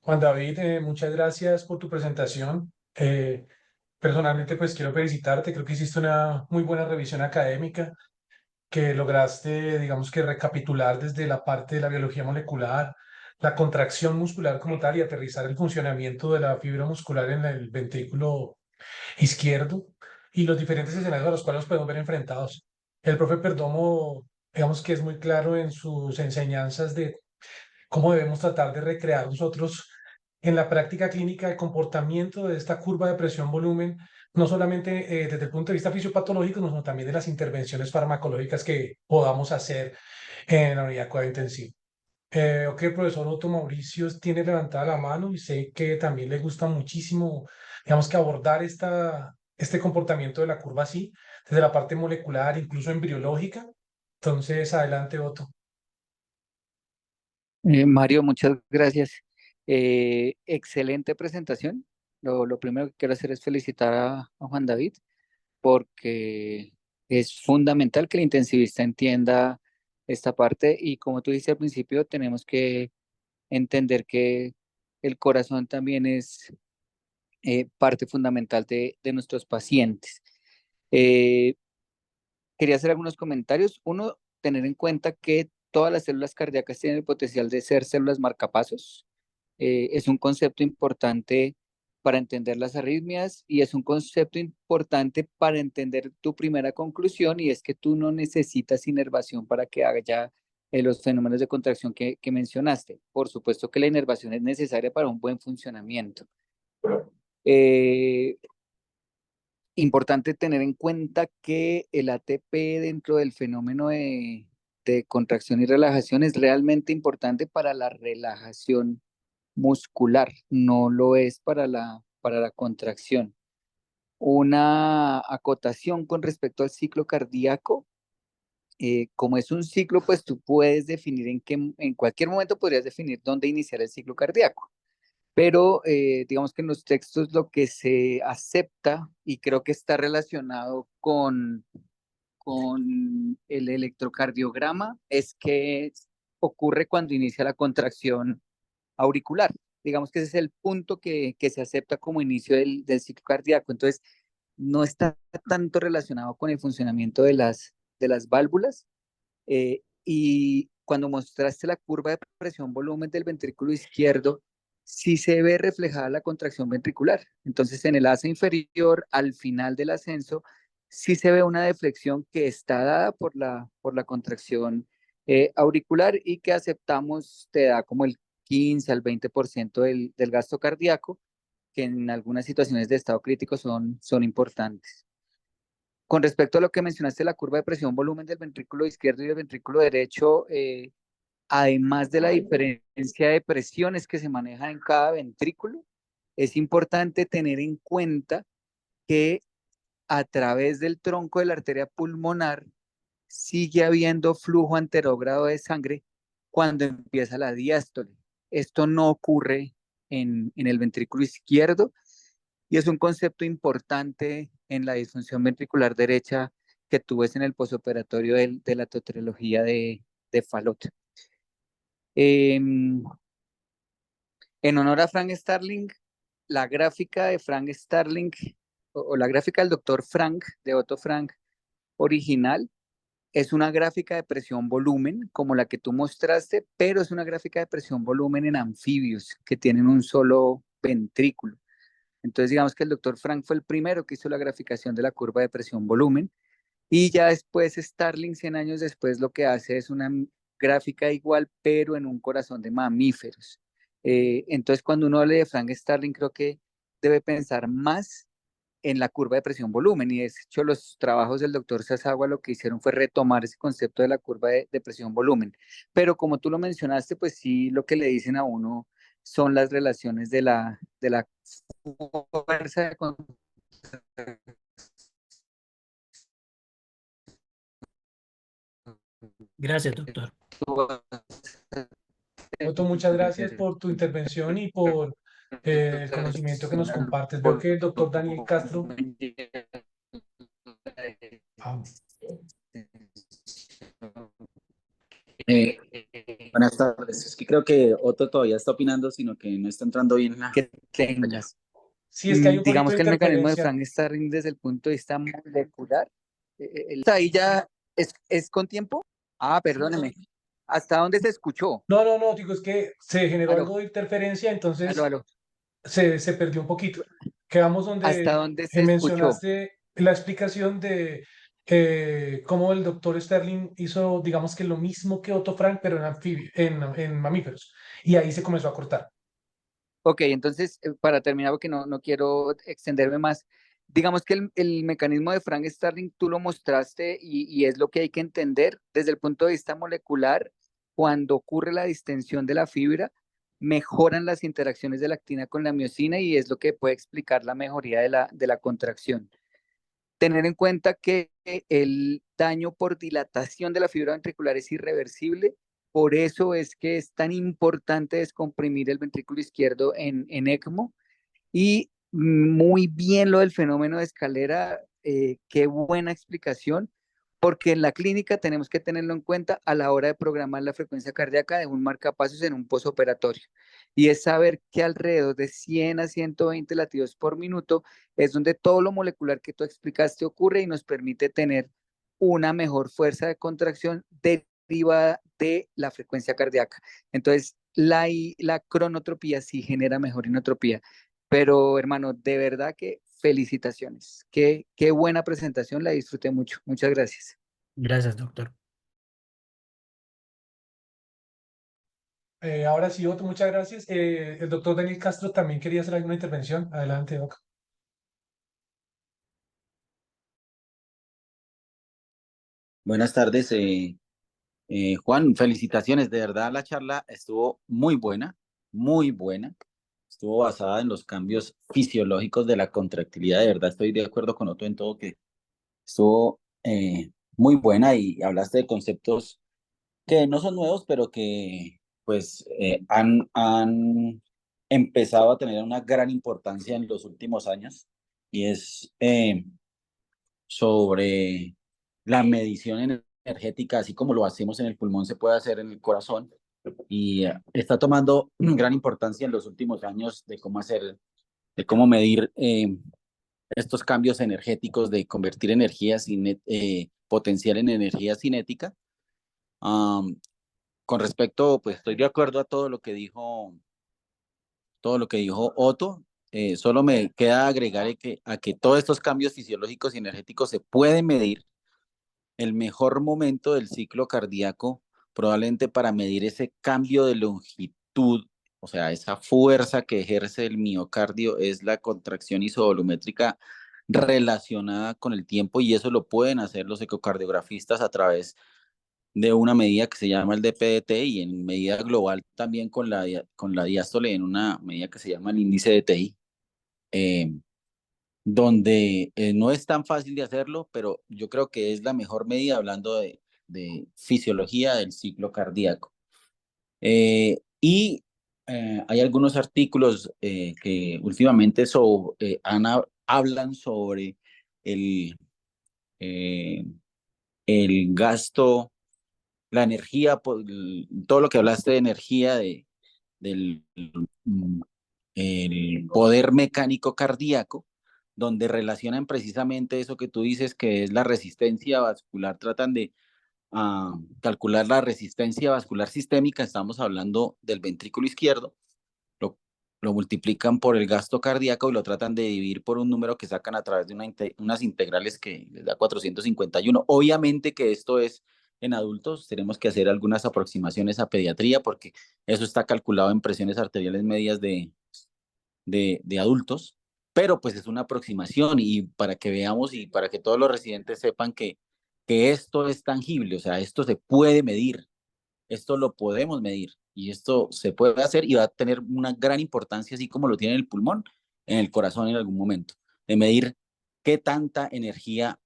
Juan David, muchas gracias por tu presentación. Personalmente, pues quiero felicitarte. Creo que hiciste una muy buena revisión académica, que lograste, digamos que recapitular desde la parte de la biología molecular, la contracción muscular como tal y aterrizar el funcionamiento de la fibra muscular en el ventrículo izquierdo y los diferentes escenarios a los cuales nos podemos ver enfrentados. El profe Perdomo, digamos que es muy claro en sus enseñanzas de cómo debemos tratar de recrear nosotros en la práctica clínica el comportamiento de esta curva de presión-volumen, no solamente desde el punto de vista fisiopatológico, sino también de las intervenciones farmacológicas que podamos hacer en la unidad de cuidado intensivo. Veo que el profesor Otto Mauricio tiene levantada la mano y sé que también le gusta muchísimo, digamos que abordar este comportamiento de la curva así, desde la parte molecular, incluso embriológica. Entonces, adelante, Otto. Mario, muchas gracias. Excelente presentación. Lo primero que quiero hacer es felicitar a Juan David porque es fundamental que el intensivista entienda esta parte y como tú dijiste al principio, tenemos que entender que el corazón también es parte fundamental de nuestros pacientes. Eh, Quería hacer algunos comentarios. Uno, tener en cuenta que todas las células cardíacas tienen el potencial de ser células marcapasos. Es un concepto importante para entender las arritmias y es un concepto importante para entender tu primera conclusión y es que tú no necesitas inervación para que haya los fenómenos de contracción que mencionaste. Por supuesto que la inervación es necesaria para un buen funcionamiento. Eh, Importante tener en cuenta que el ATP dentro del fenómeno de contracción y relajación es realmente importante para la relajación muscular, no lo es para la contracción. Una acotación con respecto al ciclo cardíaco, como es un ciclo, pues tú puedes definir en cualquier momento podrías definir dónde iniciar el ciclo cardíaco. Pero digamos que en los textos lo que se acepta y creo que está relacionado con el electrocardiograma es que ocurre cuando inicia la contracción auricular. Digamos que ese es el punto que se acepta como inicio del ciclo cardíaco. Entonces, no está tanto relacionado con el funcionamiento de las válvulas. Y cuando mostraste la curva de presión-volumen del ventrículo izquierdo, sí se ve reflejada la contracción ventricular. Entonces, en el asa inferior, al final del ascenso, sí se ve una deflexión que está dada por la contracción auricular y que aceptamos te da como el 15 al 20% del gasto cardíaco, que en algunas situaciones de estado crítico son importantes. Con respecto a lo que mencionaste, la curva de presión-volumen del ventrículo izquierdo y del ventrículo derecho, además de la diferencia de presiones que se manejan en cada ventrículo, es importante tener en cuenta que a través del tronco de la arteria pulmonar sigue habiendo flujo anterógrado de sangre cuando empieza la diástole. Esto no ocurre en el ventrículo izquierdo y es un concepto importante en la disfunción ventricular derecha que tú ves en el posoperatorio de la tetralogía de Fallot. En honor a Frank Starling, la gráfica de Frank Starling o la gráfica del doctor Frank, de Otto Frank original, es una gráfica de presión-volumen como la que tú mostraste, pero es una gráfica de presión-volumen en anfibios que tienen un solo ventrículo. Entonces, digamos que el doctor Frank fue el primero que hizo la graficación de la curva de presión-volumen y ya después Starling, 100 años después, lo que hace es una gráfica igual, pero en un corazón de mamíferos. Entonces, cuando uno habla de Frank Starling, creo que debe pensar más en la curva de presión-volumen. Y de hecho, los trabajos del doctor Sasagua lo que hicieron fue retomar ese concepto de la curva de presión-volumen. Pero como tú lo mencionaste, pues sí, lo que le dicen a uno son las relaciones de la fuerza de contracción. Gracias, doctor. Otto, muchas gracias por tu intervención y por el conocimiento que nos compartes. Veo que el doctor Daniel Castro. Ah, Buenas tardes. Es que creo que Otto todavía está opinando, sino que no está entrando bien en la que pantalla. tengas. Sí, es que hay un poquito Digamos de que el mecanismo de interferencia. Frank Starling desde el punto de vista molecular, ahí ya es con tiempo. Ah, perdóneme. ¿Hasta dónde se escuchó? No, no, no, digo, es que se generó Aló, algo de interferencia, aló, entonces aló. se perdió un poquito. Quedamos ¿Hasta donde dónde se escuchó? mencionaste la explicación de cómo el doctor Sterling hizo, digamos que lo mismo que Otto Frank, pero en mamíferos. Y ahí se comenzó a cortar. Ok, entonces, para terminar, porque no quiero extenderme más, digamos que el mecanismo de Frank Starling tú lo mostraste y es lo que hay que entender desde el punto de vista molecular. Cuando ocurre la distensión de la fibra, mejoran las interacciones de la actina con la miosina y es lo que puede explicar la mejoría de la contracción. Tener en cuenta que el daño por dilatación de la fibra ventricular es irreversible, por eso es que es tan importante descomprimir el ventrículo izquierdo en ECMO. Y muy bien lo del fenómeno de escalera, qué buena explicación, porque en la clínica tenemos que tenerlo en cuenta a la hora de programar la frecuencia cardíaca de un marcapasos en un posoperatorio. Y es saber que alrededor de 100 a 120 latidos por minuto es donde todo lo molecular que tú explicaste ocurre y nos permite tener una mejor fuerza de contracción derivada de la frecuencia cardíaca. Entonces, la cronotropía sí genera mejor inotropía. Pero hermano, de verdad que felicitaciones. Qué buena presentación, la disfruté mucho. Muchas gracias. Gracias, doctor. Ahora sí, Otto, muchas gracias. El doctor Daniel Castro también quería hacer alguna intervención. Adelante, Doc. Buenas tardes, Juan. Felicitaciones. De verdad, la charla estuvo muy buena, muy buena. Estuvo basada en los cambios fisiológicos de la contractilidad. De verdad, estoy de acuerdo con Otto en todo que estuvo muy buena y hablaste de conceptos que no son nuevos, pero que pues han empezado a tener una gran importancia en los últimos años y es sobre la medición energética, así como lo hacemos en el pulmón, se puede hacer en el corazón y está tomando gran importancia en los últimos años de cómo hacer, de cómo medir estos cambios energéticos, de convertir energía potencial en energía cinética. Um, con respecto, pues estoy de acuerdo a todo lo que dijo Otto. Solo me queda agregar a que todos estos cambios fisiológicos y energéticos se pueden medir. El mejor momento del ciclo cardíaco, probablemente para medir ese cambio de longitud, o sea, esa fuerza que ejerce el miocardio, es la contracción isovolumétrica relacionada con el tiempo, y eso lo pueden hacer los ecocardiografistas a través de una medida que se llama el DPDT, y en medida global también con la diástole en una medida que se llama el índice de TI, eh, donde no es tan fácil de hacerlo, pero yo creo que es la mejor medida hablando de fisiología del ciclo cardíaco. Y hay algunos artículos que últimamente hablan sobre el, eh, el gasto, la energía, todo lo que hablaste de energía, del mm, el poder mecánico cardíaco, donde relacionan precisamente eso que tú dices, que es la resistencia vascular. Tratan de calcular la resistencia vascular sistémica. Estamos hablando del ventrículo izquierdo. Lo, lo multiplican por el gasto cardíaco y lo tratan de dividir por un número que sacan a través de unas integrales que les da 451. Obviamente que esto es en adultos. Tenemos que hacer algunas aproximaciones a pediatría porque eso está calculado en presiones arteriales medias de adultos, pero pues es una aproximación, y para que veamos y para que todos los residentes sepan que esto es tangible, o sea, esto se puede medir, esto lo podemos medir y esto se puede hacer y va a tener una gran importancia, así como lo tiene el pulmón, en el corazón en algún momento, de medir qué tanta energía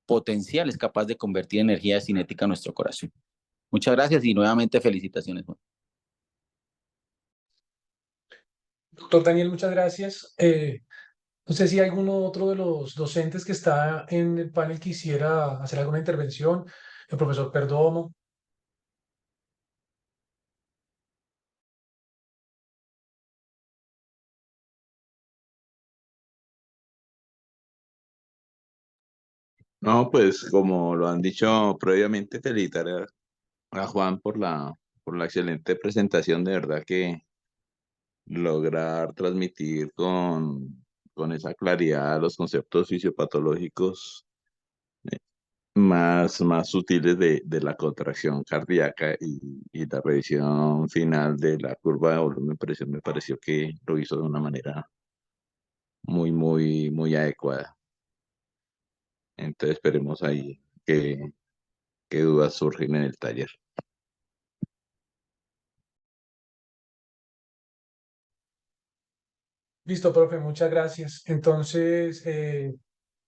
potencial es capaz de convertir en energía cinética a nuestro corazón. Muchas gracias y nuevamente felicitaciones, Juan. Doctor Daniel, muchas gracias. No sé si alguno otro de los docentes que está en el panel quisiera hacer alguna intervención. El profesor Perdomo. No, pues como lo han dicho previamente, felicitar a Juan por la excelente presentación. De verdad que lograr transmitir con esa claridad los conceptos fisiopatológicos más sutiles de la contracción cardíaca y la revisión final de la curva de volumen de presión me pareció que lo hizo de una manera muy adecuada. Entonces esperemos ahí qué dudas surgen en el taller. Listo, profe, muchas gracias. Entonces,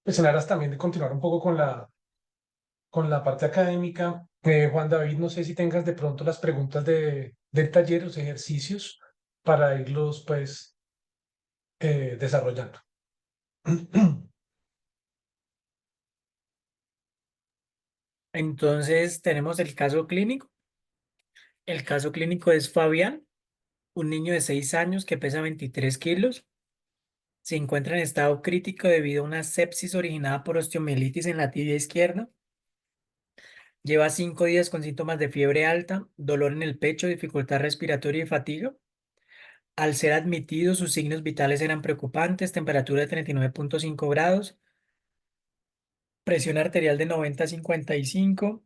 pues en aras también de continuar un poco con la parte académica, Juan David, no sé si tengas de pronto las preguntas del taller, los ejercicios, para irlos pues desarrollando. Entonces tenemos el caso clínico. El caso clínico es Fabián, un niño de 6 años que pesa 23 kilos. Se encuentra en estado crítico debido a una sepsis originada por osteomielitis en la tibia izquierda. Lleva 5 días con síntomas de fiebre alta, dolor en el pecho, dificultad respiratoria y fatiga. Al ser admitido, sus signos vitales eran preocupantes: temperatura de 39,5 grados, presión arterial de 90/55,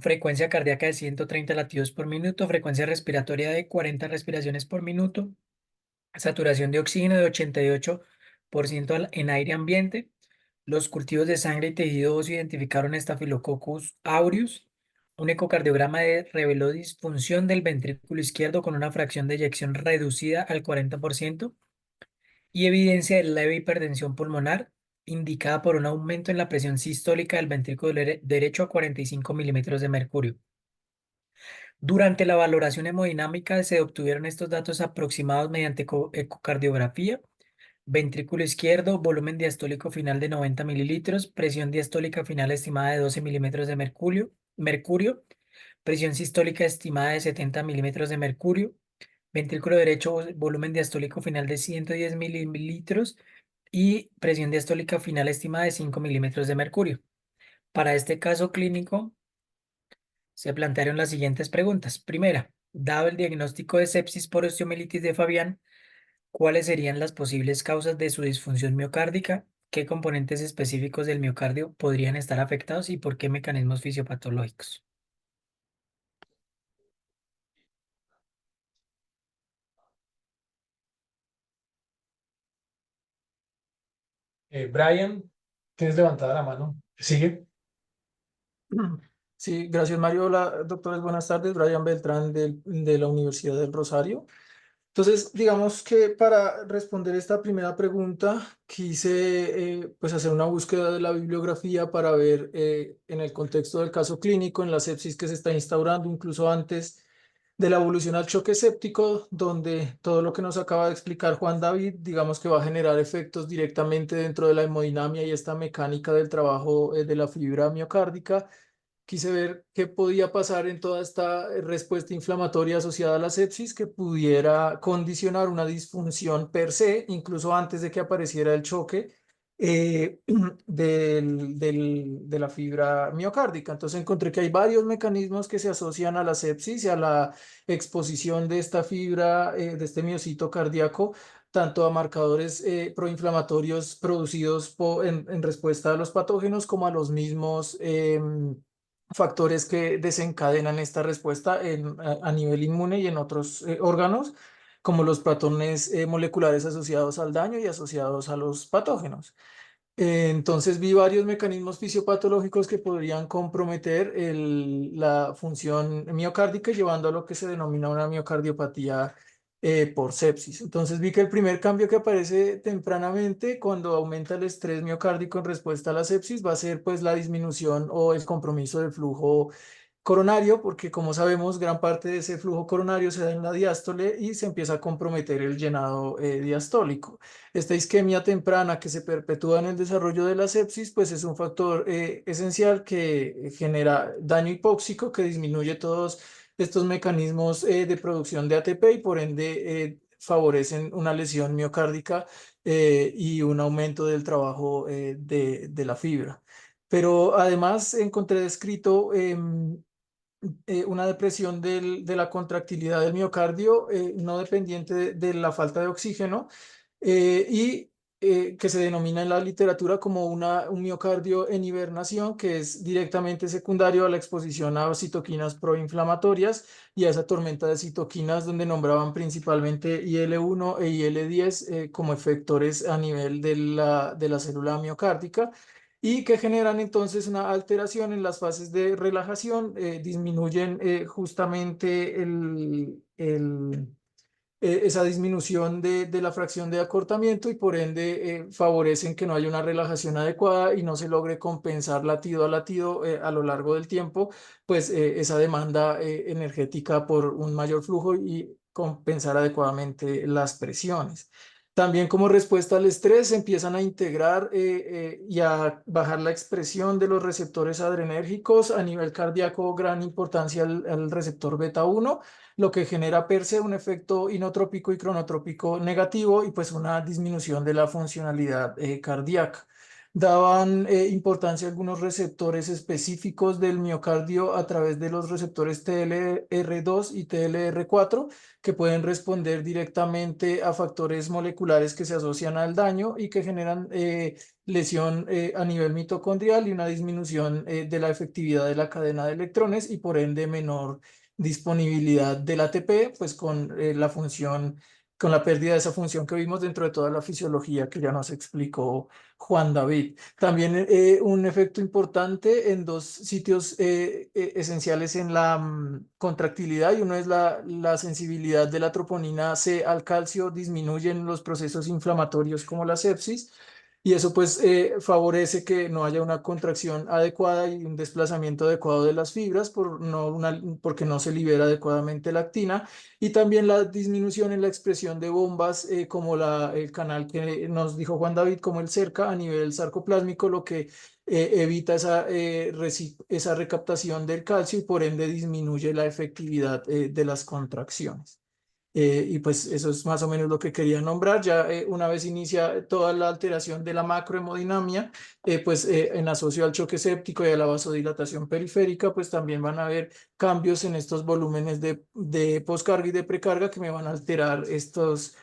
frecuencia cardíaca de 130 latidos por minuto, frecuencia respiratoria de 40 respiraciones por minuto, saturación de oxígeno de 88% en aire ambiente. Los cultivos de sangre y tejido óseo identificaron Staphylococcus aureus. Un ecocardiograma reveló disfunción del ventrículo izquierdo con una fracción de eyección reducida al 40% y evidencia de leve hipertensión pulmonar indicada por un aumento en la presión sistólica del ventrículo derecho a 45 milímetros de mercurio. Durante la valoración hemodinámica se obtuvieron estos datos aproximados mediante ecocardiografía: ventrículo izquierdo, volumen diastólico final de 90 mililitros, presión diastólica final estimada de 12 milímetros de mercurio, presión sistólica estimada de 70 milímetros de mercurio, ventrículo derecho, volumen diastólico final de 110 mililitros y presión diastólica final estimada de 5 milímetros de mercurio. Para este caso clínico se plantearon las siguientes preguntas. Primera, dado el diagnóstico de sepsis por osteomielitis de Fabián, ¿cuáles serían las posibles causas de su disfunción miocárdica? ¿Qué componentes específicos del miocardio podrían estar afectados y por qué mecanismos fisiopatológicos? Brian, tienes levantada la mano. Sigue. Sí, gracias Mario. Hola, doctores, buenas tardes. Brian Beltrán de la Universidad del Rosario. Entonces, digamos que para responder esta primera pregunta, quise pues hacer una búsqueda de la bibliografía para ver en el contexto del caso clínico, en la sepsis que se está instaurando, incluso antes de la evolución al choque séptico, donde todo lo que nos acaba de explicar Juan David, digamos que va a generar efectos directamente dentro de la hemodinamia y esta mecánica del trabajo de la fibra miocárdica. Quise ver qué podía pasar en toda esta respuesta inflamatoria asociada a la sepsis que pudiera condicionar una disfunción per se, incluso antes de que apareciera el choque de la fibra miocárdica. Entonces encontré que hay varios mecanismos que se asocian a la sepsis y a la exposición de esta fibra, de este miocito cardíaco, tanto a marcadores proinflamatorios producidos en respuesta a los patógenos como a los mismos factores que desencadenan esta respuesta a nivel inmune y en otros órganos, como los patrones moleculares asociados al daño y asociados a los patógenos. Entonces vi varios mecanismos fisiopatológicos que podrían comprometer la función miocárdica, llevando a lo que se denomina una miocardiopatía por sepsis. Entonces vi que el primer cambio que aparece tempranamente cuando aumenta el estrés miocárdico en respuesta a la sepsis va a ser pues la disminución o el compromiso del flujo coronario, porque como sabemos, gran parte de ese flujo coronario se da en la diástole y se empieza a comprometer el llenado diastólico. Esta isquemia temprana que se perpetúa en el desarrollo de la sepsis, pues es un factor esencial que genera daño hipóxico, que disminuye todos estos mecanismos de producción de ATP y por ende favorecen una lesión miocárdica y un aumento del trabajo de la fibra. Pero además encontré descrito una depresión de la contractilidad del miocardio no dependiente de la falta de oxígeno y que se denomina en la literatura como un miocardio en hibernación, que es directamente secundario a la exposición a citoquinas proinflamatorias y a esa tormenta de citoquinas donde nombraban principalmente IL-1 e IL-10 como efectores a nivel de la célula miocárdica y que generan entonces una alteración en las fases de relajación, disminuyen justamente esa disminución de la fracción de acortamiento y por ende favorecen que no haya una relajación adecuada y no se logre compensar latido a latido a lo largo del tiempo, pues esa demanda energética por un mayor flujo y compensar adecuadamente las presiones. También como respuesta al estrés se empiezan a integrar y a bajar la expresión de los receptores adrenérgicos a nivel cardíaco, gran importancia al receptor beta 1, lo que genera per se un efecto inotrópico y cronotrópico negativo y pues una disminución de la funcionalidad cardíaca. Daban importancia a algunos receptores específicos del miocardio a través de los receptores TLR2 y TLR4 que pueden responder directamente a factores moleculares que se asocian al daño y que generan lesión a nivel mitocondrial y una disminución de la efectividad de la cadena de electrones y por ende menor disponibilidad del ATP, pues con la función, con la pérdida de esa función que vimos dentro de toda la fisiología que ya nos explicó Juan David. También un efecto importante en dos sitios esenciales en la contractilidad y uno es la sensibilidad de la troponina C al calcio, disminuyen los procesos inflamatorios como la sepsis y eso pues favorece que no haya una contracción adecuada y un desplazamiento adecuado de las fibras porque no se libera adecuadamente la actina y también la disminución en la expresión de bombas como el canal que nos dijo Juan David, como el cerca a nivel sarcoplásmico, lo que evita esa recaptación del calcio y por ende disminuye la efectividad de las contracciones. Y pues eso es más o menos lo que quería nombrar. Ya una vez inicia toda la alteración de la macrohemodinamia, pues en asocio al choque séptico y a la vasodilatación periférica, pues también van a haber cambios en estos volúmenes de poscarga y de precarga que me van a alterar estos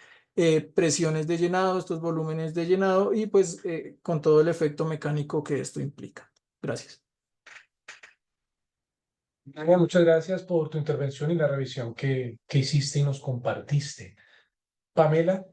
presiones de llenado, estos volúmenes de llenado y pues con todo el efecto mecánico que esto implica. Gracias. María, muchas gracias por tu intervención y la revisión que hiciste y nos compartiste. Pamela,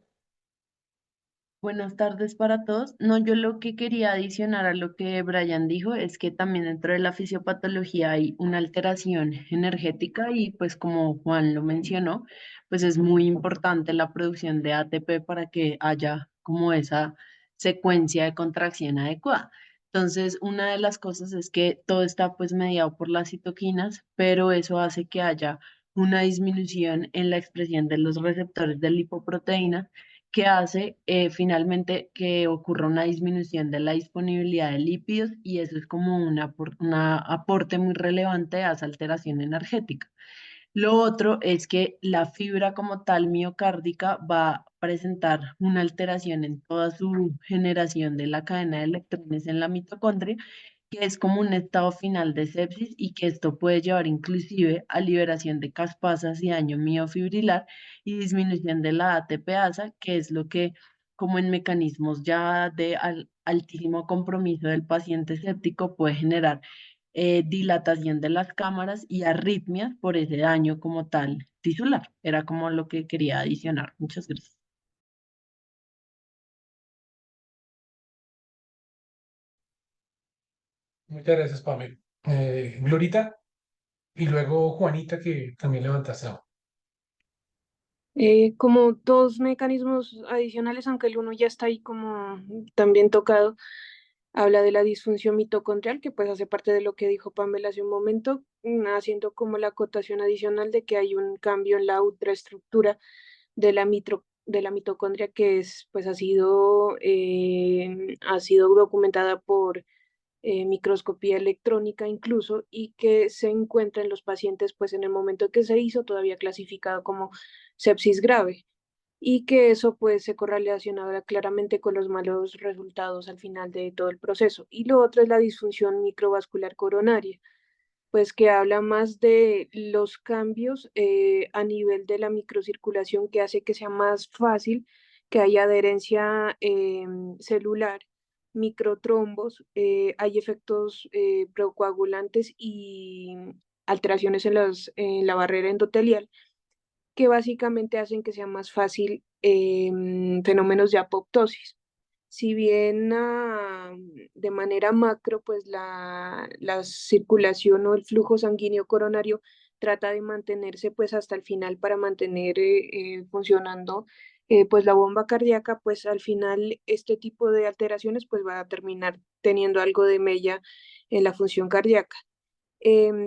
Buenas tardes para todos. No, yo lo que quería adicionar a lo que Brian dijo es que también dentro de la fisiopatología hay una alteración energética y pues como Juan lo mencionó, pues es muy importante la producción de ATP para que haya como esa secuencia de contracción adecuada. Entonces, una de las cosas es que todo está pues mediado por las citoquinas, pero eso hace que haya una disminución en la expresión de los receptores de lipoproteína que hace finalmente que ocurra una disminución de la disponibilidad de lípidos y eso es como un aporte muy relevante a esa alteración energética. Lo otro es que la fibra como tal miocárdica va a presentar una alteración en toda su generación de la cadena de electrones en la mitocondria, que es como un estado final de sepsis y que esto puede llevar inclusive a liberación de caspasas y daño miofibrilar y disminución de la ATPasa, que es lo que como en mecanismos ya de altísimo compromiso del paciente séptico puede generar dilatación de las cámaras y arritmias por ese daño como tal tisular. Era como lo que quería adicionar. Muchas gracias. muchas gracias, Pamela. Glorita, y luego Juanita, que también levantaste la mano. Como dos mecanismos adicionales, aunque el uno ya está ahí como también tocado, habla de la disfunción mitocondrial, que pues hace parte de lo que dijo Pamela hace un momento, haciendo como la acotación adicional de que hay un cambio en la ultraestructura de la mitocondria que es, pues ha sido documentada por microscopía electrónica incluso, y que se encuentra en los pacientes, pues en el momento que se hizo, todavía clasificado como sepsis grave. y que eso pues se correlacionaba claramente con los malos resultados al final de todo el proceso. Y lo otro es la disfunción microvascular coronaria, pues que habla más de los cambios a nivel de la microcirculación que hace que sea más fácil que haya adherencia celular, microtrombos, hay efectos procoagulantes y alteraciones en la barrera endotelial que básicamente hacen que sea más fácil fenómenos de apoptosis. Si bien de manera macro, pues la circulación o el flujo sanguíneo coronario trata de mantenerse pues hasta el final para mantener funcionando pues la bomba cardíaca, pues al final este tipo de alteraciones pues va a terminar teniendo algo de mella en la función cardíaca.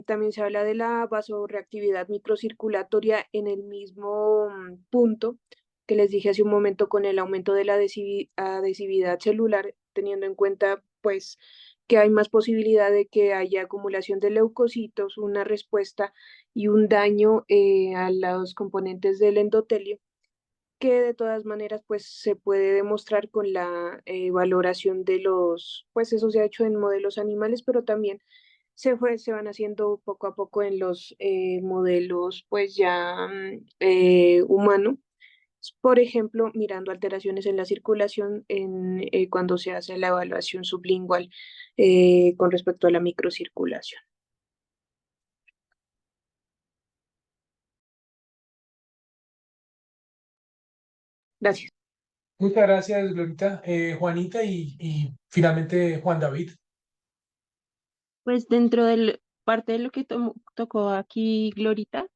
También se habla de la vasoreactividad microcirculatoria en el mismo punto que les dije hace un momento con el aumento de la adhesividad celular, teniendo en cuenta pues que hay más posibilidad de que haya acumulación de leucocitos, una respuesta y un daño a los componentes del endotelio, que de todas maneras pues se puede demostrar con la valoración de los, pues eso se ha hecho en modelos animales, pero también se van haciendo poco a poco en los modelos pues ya humano. Por ejemplo, mirando alteraciones en la circulación cuando se hace la evaluación sublingual con respecto a la microcirculación. Gracias. Muchas gracias, Glorita. Juanita y finalmente Juan David. Pues dentro del parte de lo que tocó aquí Glorita,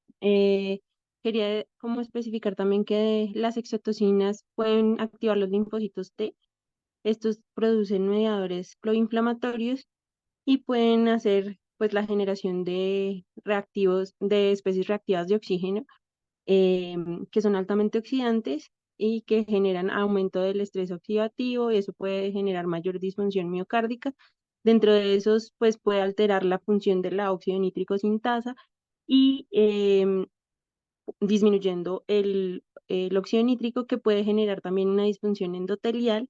quería como especificar también que las exotocinas pueden activar los linfocitos T. Estos producen mediadores proinflamatorios y pueden hacer pues la generación de reactivos, de especies reactivas de oxígeno, que son altamente oxidantes y que generan aumento del estrés oxidativo y eso puede generar mayor disfunción miocárdica. Dentro de esos, pues puede alterar la función de la óxido nítrico sintasa y disminuyendo el óxido nítrico que puede generar también una disfunción endotelial,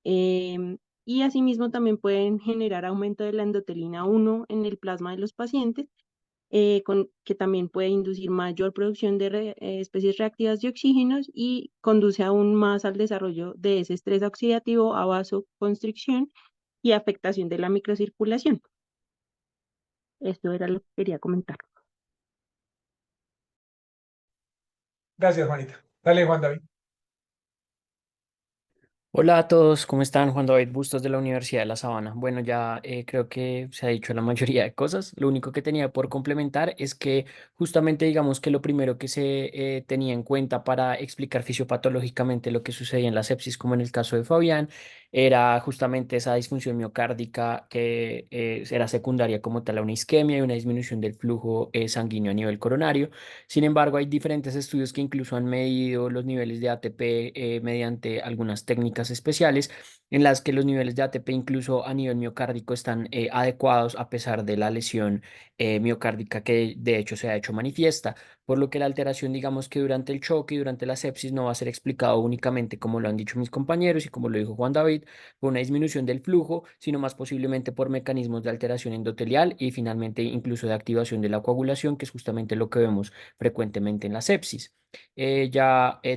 y asimismo también pueden generar aumento de la endotelina 1 en el plasma de los pacientes, que también puede inducir mayor producción de especies reactivas de oxígenos y conduce aún más al desarrollo de ese estrés oxidativo a vasoconstricción y afectación de la microcirculación. Esto era lo que quería comentar. Gracias, Juanita. Dale, Juan David. Hola a todos, ¿cómo están? Juan David Bustos de la Universidad de La Sabana. Bueno, ya creo que se ha dicho la mayoría de cosas. Lo único que tenía por complementar es que justamente digamos que lo primero que se tenía en cuenta para explicar fisiopatológicamente lo que sucedía en la sepsis, como en el caso de Fabián, era justamente esa disfunción miocárdica que era secundaria como tal a una isquemia y una disminución del flujo sanguíneo a nivel coronario. Sin embargo, hay diferentes estudios que incluso han medido los niveles de ATP mediante algunas técnicas especiales en las que los niveles de ATP incluso a nivel miocárdico están adecuados a pesar de la lesión miocárdica que de hecho se ha hecho manifiesta, por lo que la alteración digamos que durante el choque y durante la sepsis no va a ser explicado únicamente como lo han dicho mis compañeros y como lo dijo Juan David, por una disminución del flujo, sino más posiblemente por mecanismos de alteración endotelial y finalmente incluso de activación de la coagulación, que es justamente lo que vemos frecuentemente en la sepsis.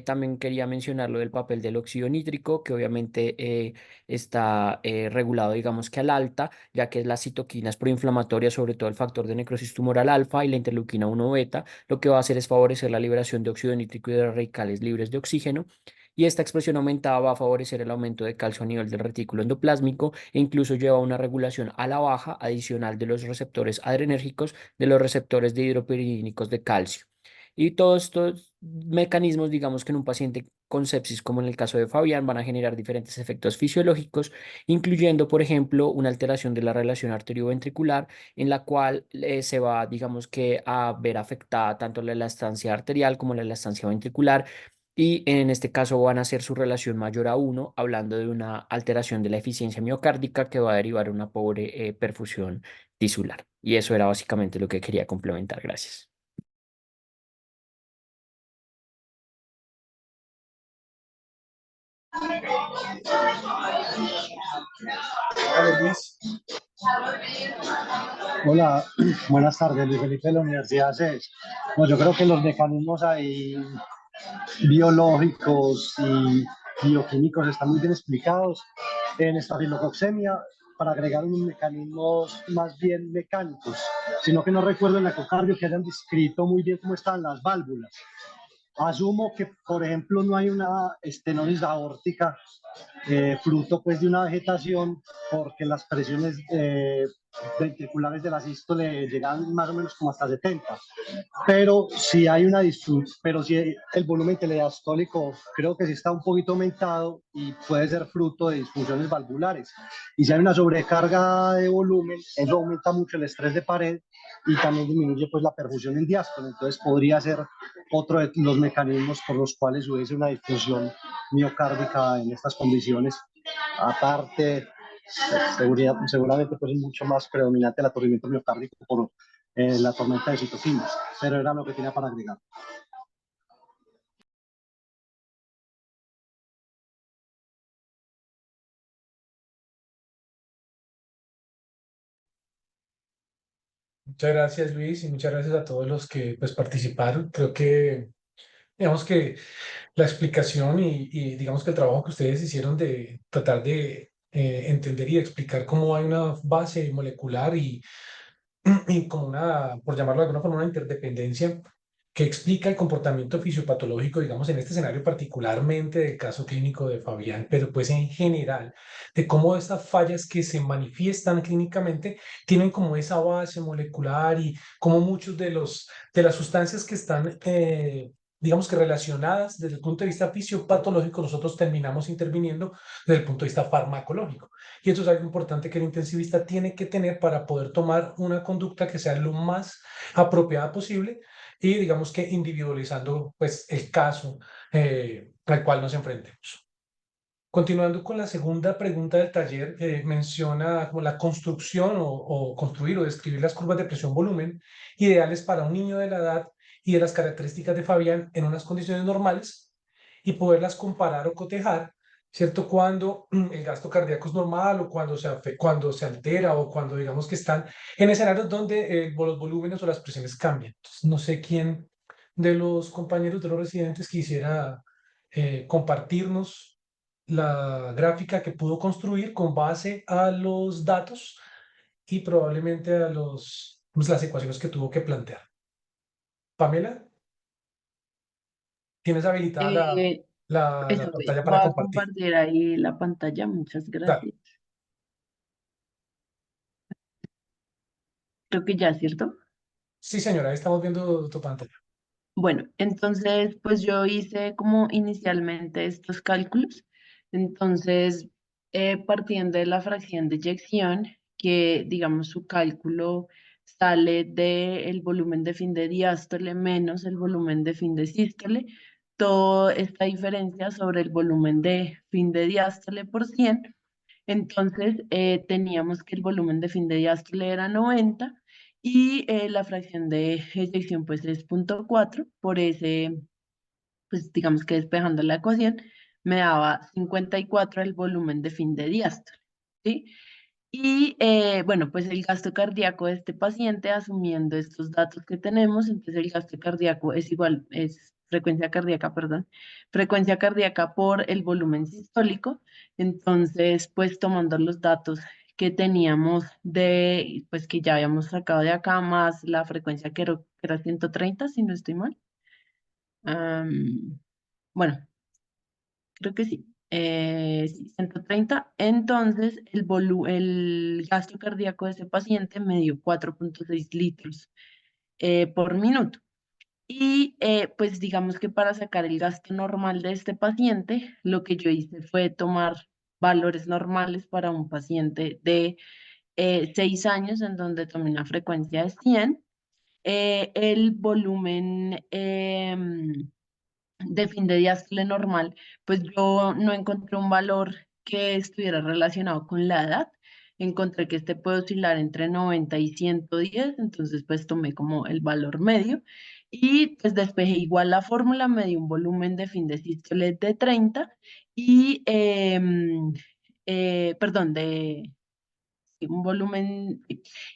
También quería mencionar lo del papel del óxido nítrico, que obviamente está regulado, digamos que al alta, ya que las citoquinas proinflamatorias, sobre todo el factor de necrosis tumoral alfa y la interleuquina 1 beta, lo que va a hacer es favorecer la liberación de óxido nítrico y de radicales libres de oxígeno. Y esta expresión aumentada va a favorecer el aumento de calcio a nivel del retículo endoplásmico e incluso lleva a una regulación a la baja adicional de los receptores adrenérgicos de los receptores de hidropiridínicos de calcio. Y todos estos mecanismos, digamos que en un paciente con sepsis, como en el caso de Fabián, van a generar diferentes efectos fisiológicos, incluyendo, por ejemplo, una alteración de la relación arterioventricular, en la cual se va, digamos que, a ver afectada tanto la elastancia arterial como la elastancia ventricular. Y en este caso van a hacer su relación mayor a 1, hablando de una alteración de la eficiencia miocárdica que va a derivar en una pobre perfusión tisular. Y eso era básicamente lo que quería complementar. Gracias. Dale, Luis. Hola, buenas tardes, Luis Felipe de la Universidad CES. No, yo creo que los mecanismos ahí biológicos y bioquímicos están muy bien explicados en estafilococcemia para agregar unos mecanismos más bien mecánicos, sino que no recuerdo en la ecocardio que hayan descrito muy bien cómo están las válvulas. Asumo que, por ejemplo, no hay una estenosis aórtica fruto pues de una vegetación porque las presiones ventriculares de la sístole llegan más o menos como hasta 70, pero si hay una pero si el volumen telediastólico creo que sí está un poquito aumentado y puede ser fruto de disfunciones valvulares, y si hay una sobrecarga de volumen, eso aumenta mucho el estrés de pared y también disminuye pues la perfusión en diástole, entonces podría ser otro de los mecanismos por los cuales hubiese una disfunción miocárdica en estas condiciones. Aparte, seguramente pues es mucho más predominante el aturdimiento miocárdico por la tormenta de citoquinas, pero era lo que tenía para agregar. Muchas gracias, Luis, y muchas gracias a todos los que pues participaron. Creo que, digamos que la explicación digamos que el trabajo que ustedes hicieron de tratar de entender y explicar cómo hay una base molecular y como una, por llamarlo de alguna forma, una interdependencia que explica el comportamiento fisiopatológico, digamos, en este escenario particularmente del caso clínico de Fabián, pero pues en general, de cómo estas fallas que se manifiestan clínicamente tienen como esa base molecular y cómo muchos de las sustancias que están, digamos que relacionadas desde el punto de vista fisiopatológico, nosotros terminamos interviniendo desde el punto de vista farmacológico. Y eso es algo importante que el intensivista tiene que tener para poder tomar una conducta que sea lo más apropiada posible y digamos que individualizando pues el caso al cual nos enfrentemos. Continuando con la segunda pregunta del taller, menciona como la construcción o construir o describir las curvas de presión-volumen ideales para un niño de la edad y de las características de Fabián en unas condiciones normales y poderlas comparar o cotejar, ¿cierto? Cuando el gasto cardíaco es normal o cuando se altera o cuando digamos que están en escenarios donde los volúmenes o las presiones cambian. Entonces, no sé quién de los compañeros de los residentes quisiera compartirnos la gráfica que pudo construir con base a los datos y probablemente a pues, las ecuaciones que tuvo que plantear. Pamela, ¿tienes habilitada Eh, la Eso, pantalla voy para a compartir? compartir ahí la pantalla, muchas Dale. gracias. Creo que ya, ¿cierto? Sí, señora, ahí estamos viendo tu pantalla. Bueno, entonces, pues yo hice como inicialmente estos cálculos. Entonces, partiendo de la fracción de eyección, que digamos su cálculo sale del volumen de fin de diástole menos el volumen de fin de sístole, toda esta diferencia sobre el volumen de fin de diástole por 100. Entonces, teníamos que el volumen de fin de diástole era 90 y la fracción de eyección pues es 0.4, por ese, pues digamos que despejando la ecuación, me daba 54 el volumen de fin de diástole, ¿sí? Y bueno, pues el gasto cardíaco de este paciente, asumiendo estos datos que tenemos, entonces el gasto cardíaco es igual, es frecuencia cardíaca, perdón, frecuencia cardíaca por el volumen sistólico. Entonces, pues tomando los datos que teníamos pues que ya habíamos sacado de acá, más la frecuencia que era 130, si no estoy mal. Bueno, creo que sí. Sí, 130. Entonces, el gasto cardíaco de ese paciente me dio 4.6 litros por minuto. Y pues digamos que para sacar el gasto normal de este paciente, lo que yo hice fue tomar valores normales para un paciente de 6 años, en donde tomé una frecuencia de 100. El volumen de fin de diástole normal, pues yo no encontré un valor que estuviera relacionado con la edad. Encontré que este puede oscilar entre 90 y 110, entonces pues tomé como el valor medio y pues despejé igual la fórmula, me dio un volumen de fin de sístole de 30 y, perdón, de un volumen,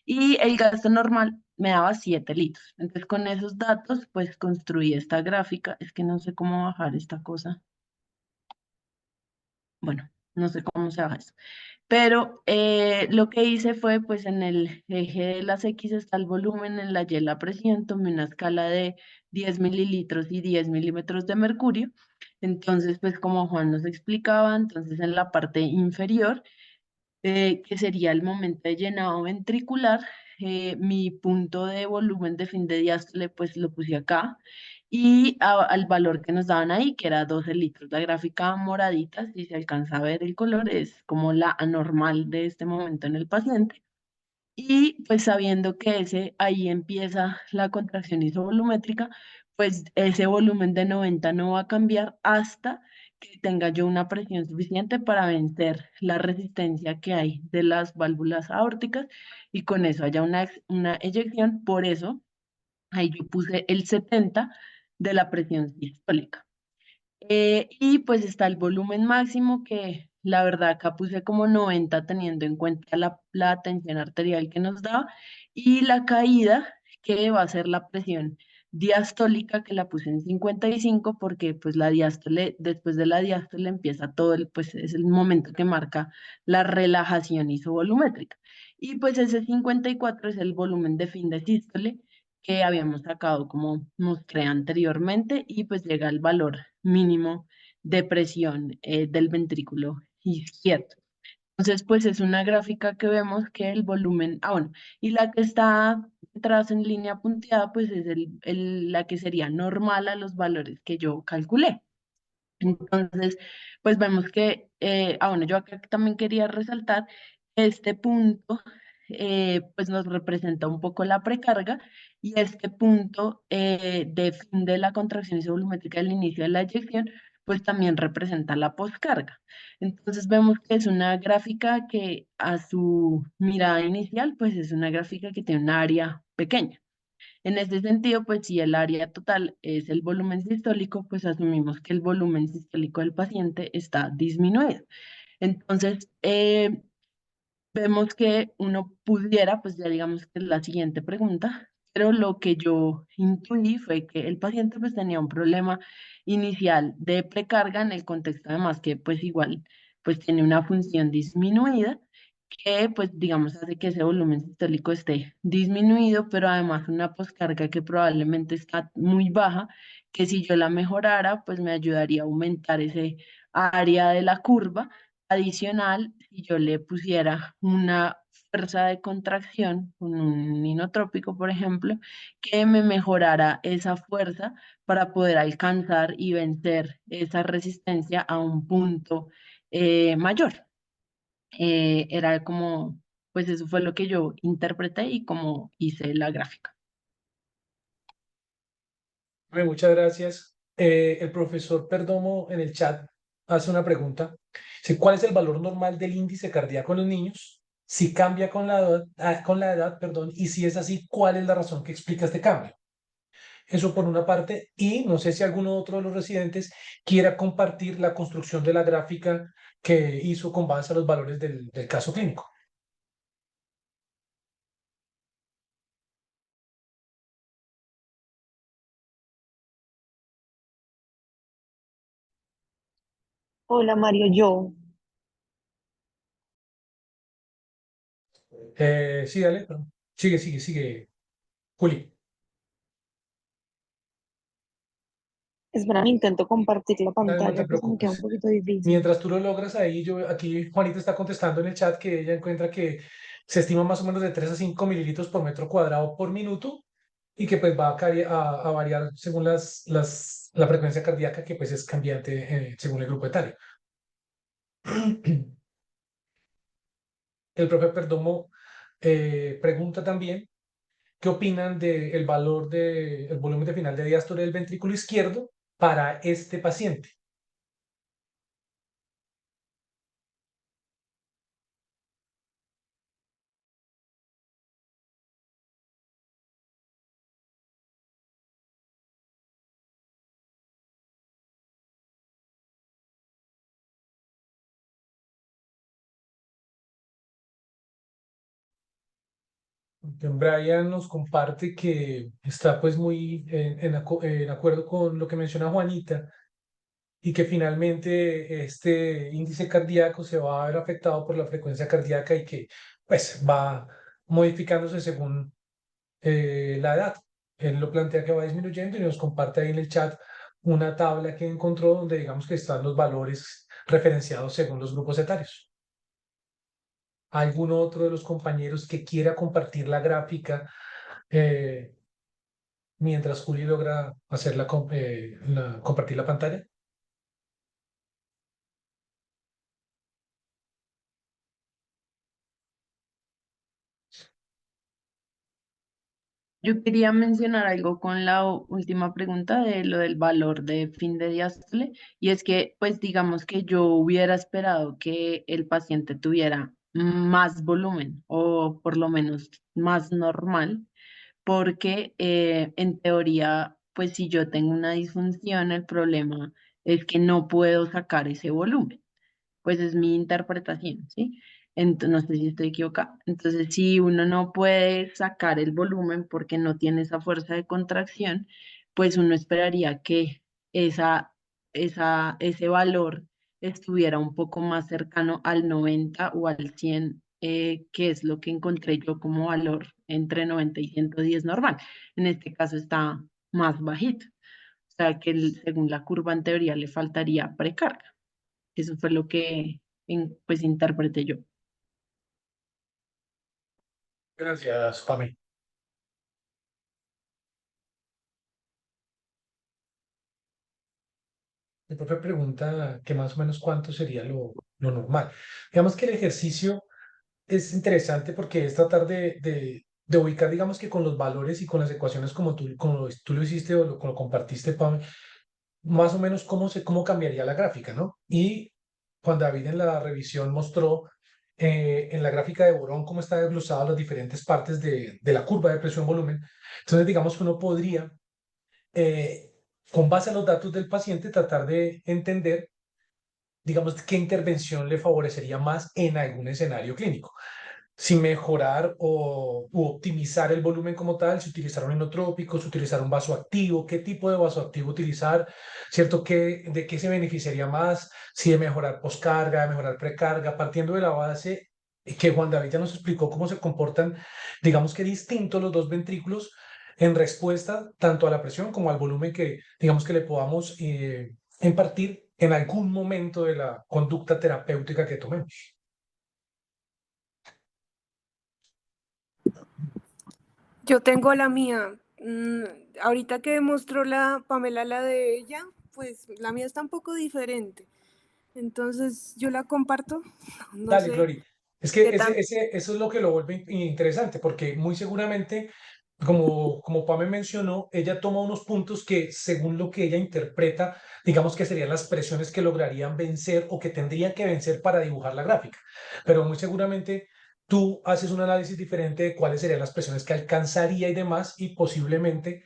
y el gasto normal me daba 7 litros. Entonces, con esos datos, pues construí esta gráfica. Es que no sé cómo bajar esta cosa. Bueno, no sé cómo se baja eso. Pero lo que hice fue, pues en el eje de las X está el volumen, en la Y la presión, tomé una escala de 10 mililitros y 10 milímetros de mercurio. Entonces, pues como Juan nos explicaba, entonces en la parte inferior, que sería el momento de llenado ventricular, mi punto de volumen de fin de diástole, pues lo puse acá, y al valor que nos daban ahí, que era 12 litros. La gráfica moradita, si se alcanza a ver el color, es como la anormal de este momento en el paciente. Y pues sabiendo que ese ahí empieza la contracción isovolumétrica, pues ese volumen de 90 no va a cambiar hasta que tenga yo una presión suficiente para vencer la resistencia que hay de las válvulas aórticas y con eso haya una eyección. Por eso ahí yo puse el 70 de la presión sistólica. Y pues está el volumen máximo que la verdad acá puse como 90 teniendo en cuenta la tensión arterial que nos da y la caída que va a ser la presión diastólica que la puse en 55 porque pues la diástole, después de la diástole empieza todo pues es el momento que marca la relajación isovolumétrica. Y pues ese 54 es el volumen de fin de sístole que habíamos sacado como mostré anteriormente y pues llega al valor mínimo de presión del ventrículo izquierdo. Entonces, pues es una gráfica que vemos que el volumen, bueno, y la que está detrás en línea punteada, pues es la que sería normal a los valores que yo calculé. Entonces, pues vemos que, bueno, yo acá también quería resaltar este punto, pues nos representa un poco la precarga y este punto de fin de la contracción isovolumétrica del inicio de la eyección, pues también representa la poscarga. Entonces vemos que es una gráfica que a su mirada inicial, pues es una gráfica que tiene un área pequeña. En este sentido, pues si el área total es el volumen sistólico, pues asumimos que el volumen sistólico del paciente está disminuido. Entonces, vemos que uno pudiera, pues ya digamos que es la siguiente pregunta, pero lo que yo intuí fue que el paciente pues tenía un problema inicial de precarga en el contexto además que pues igual pues tiene una función disminuida que pues digamos hace que ese volumen sistólico esté disminuido, pero además una poscarga que probablemente está muy baja, que si yo la mejorara pues me ayudaría a aumentar ese área de la curva. Adicional, si yo le pusiera una fuerza de contracción con un inotrópico, por ejemplo, que me mejorara esa fuerza para poder alcanzar y vencer esa resistencia a un punto mayor. Era como, pues eso fue lo que yo interpreté y como hice la gráfica. Muchas gracias. El profesor Perdomo en el chat hace una pregunta. Dice, ¿cuál es el valor normal del índice cardíaco en los niños? Si cambia con la edad, perdón, y si es así, ¿cuál es la razón que explica este cambio? Eso por una parte, y no sé si alguno otro de los residentes quiera compartir la construcción de la gráfica que hizo con base a los valores del caso clínico. Hola Mario, yo. Sí, dale, perdón. Sigue, Juli. Espera, intento compartir la Dale, no te pantalla que se me queda un preocupes. poquito difícil. Mientras tú lo logras ahí, yo aquí Juanita está contestando en el chat que ella encuentra que se estima más o menos de 3 a 5 mililitros por metro cuadrado por minuto y que pues va a variar según la frecuencia cardíaca que pues es cambiante según el grupo etario. El profe Perdomo pregunta también qué opinan del valor del volumen de final de diástole del ventrículo izquierdo para este paciente. Brian nos comparte que está pues muy en acuerdo con lo que menciona Juanita y que finalmente este índice cardíaco se va a ver afectado por la frecuencia cardíaca y que pues va modificándose según la edad. Él lo plantea que va disminuyendo y nos comparte ahí en el chat una tabla que encontró donde digamos que están los valores referenciados según los grupos etarios. ¿Algún otro de los compañeros que quiera compartir la gráfica mientras Juli logra hacer compartir la pantalla? Yo quería mencionar algo con la última pregunta de lo del valor de fin de diástole, y es que, pues digamos que yo hubiera esperado que el paciente tuviera más volumen o por lo menos más normal, porque en teoría, pues si yo tengo una disfunción, el problema es que no puedo sacar ese volumen. Pues es mi interpretación, ¿sí? No sé si estoy equivocada. Entonces, si uno no puede sacar el volumen porque no tiene esa fuerza de contracción, pues uno esperaría que ese valor estuviera un poco más cercano al 90 o al 100, que es lo que encontré yo como valor entre 90 y 110 normal. En este caso está más bajito. O sea que según la curva en teoría le faltaría precarga. Eso fue lo que pues interpreté yo. Gracias, Pame. El profe pregunta que más o menos cuánto sería lo normal. Digamos que el ejercicio es interesante porque es tratar de ubicar, digamos que con los valores y con las ecuaciones como tú lo hiciste o lo compartiste, Pame, más o menos cómo cambiaría la gráfica, ¿no? Y Juan David en la revisión mostró en la gráfica de Borón cómo está desglosado las diferentes partes de la curva de presión-volumen. Entonces, digamos que uno podría, eh, con base a los datos del paciente, tratar de entender, digamos, qué intervención le favorecería más en algún escenario clínico. Si mejorar u optimizar el volumen como tal, si utilizar un inotrópico, si utilizar un vasoactivo, qué tipo de vasoactivo utilizar, ¿cierto? ¿De qué se beneficiaría más? Si de mejorar poscarga, de mejorar precarga, partiendo de la base que Juan David ya nos explicó cómo se comportan, digamos que distintos los dos ventrículos en respuesta tanto a la presión como al volumen que, digamos que le podamos impartir en algún momento de la conducta terapéutica que tomemos. Yo tengo la mía. Ahorita que mostró la Pamela la de ella, pues la mía está un poco diferente. Entonces yo la comparto. No Dale, sé Glory. Es que qué tan. eso es lo que lo vuelve interesante, porque muy seguramente, como Pame mencionó, ella toma unos puntos que, según lo que ella interpreta, digamos que serían las presiones que lograrían vencer o que tendrían que vencer para dibujar la gráfica. Pero muy seguramente tú haces un análisis diferente de cuáles serían las presiones que alcanzaría y demás, y posiblemente,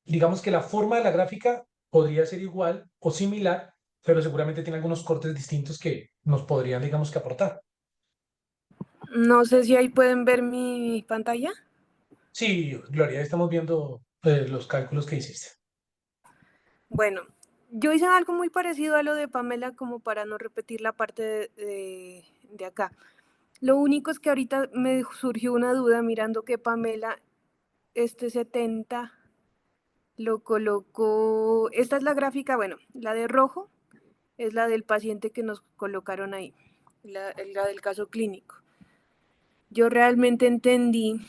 digamos que la forma de la gráfica podría ser igual o similar, pero seguramente tiene algunos cortes distintos que nos podrían, digamos que aportar. No sé si ahí pueden ver mi pantalla. Sí, Gloria, estamos viendo los cálculos que hiciste. Bueno, yo hice algo muy parecido a lo de Pamela como para no repetir la parte de acá. Lo único es que ahorita me surgió una duda mirando que Pamela, este 70, lo colocó. Esta es la gráfica, bueno, la de rojo es la del paciente que nos colocaron ahí, la del caso clínico. Yo realmente entendí,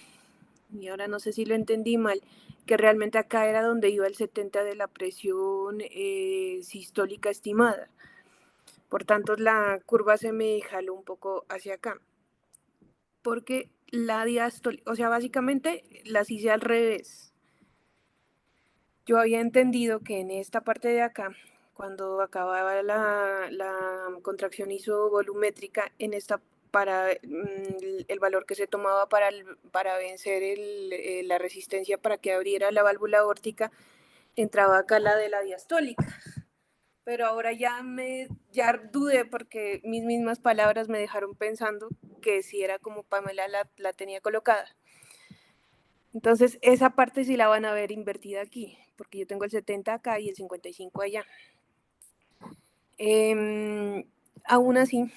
y ahora no sé si lo entendí mal, que realmente acá era donde iba el 70 de la presión sistólica estimada. Por tanto, la curva se me jaló un poco hacia acá. Porque la diástole, o sea, básicamente las hice al revés. Yo había entendido que en esta parte de acá, cuando acababa la contracción isovolumétrica, en esta para el valor que se tomaba para vencer la resistencia para que abriera la válvula aórtica, entraba acá la de la diastólica. Pero ahora ya dudé porque mis mismas palabras me dejaron pensando que si era como Pamela la tenía colocada. Entonces, esa parte sí la van a ver invertida aquí, porque yo tengo el 70 acá y el 55 allá. Aún así,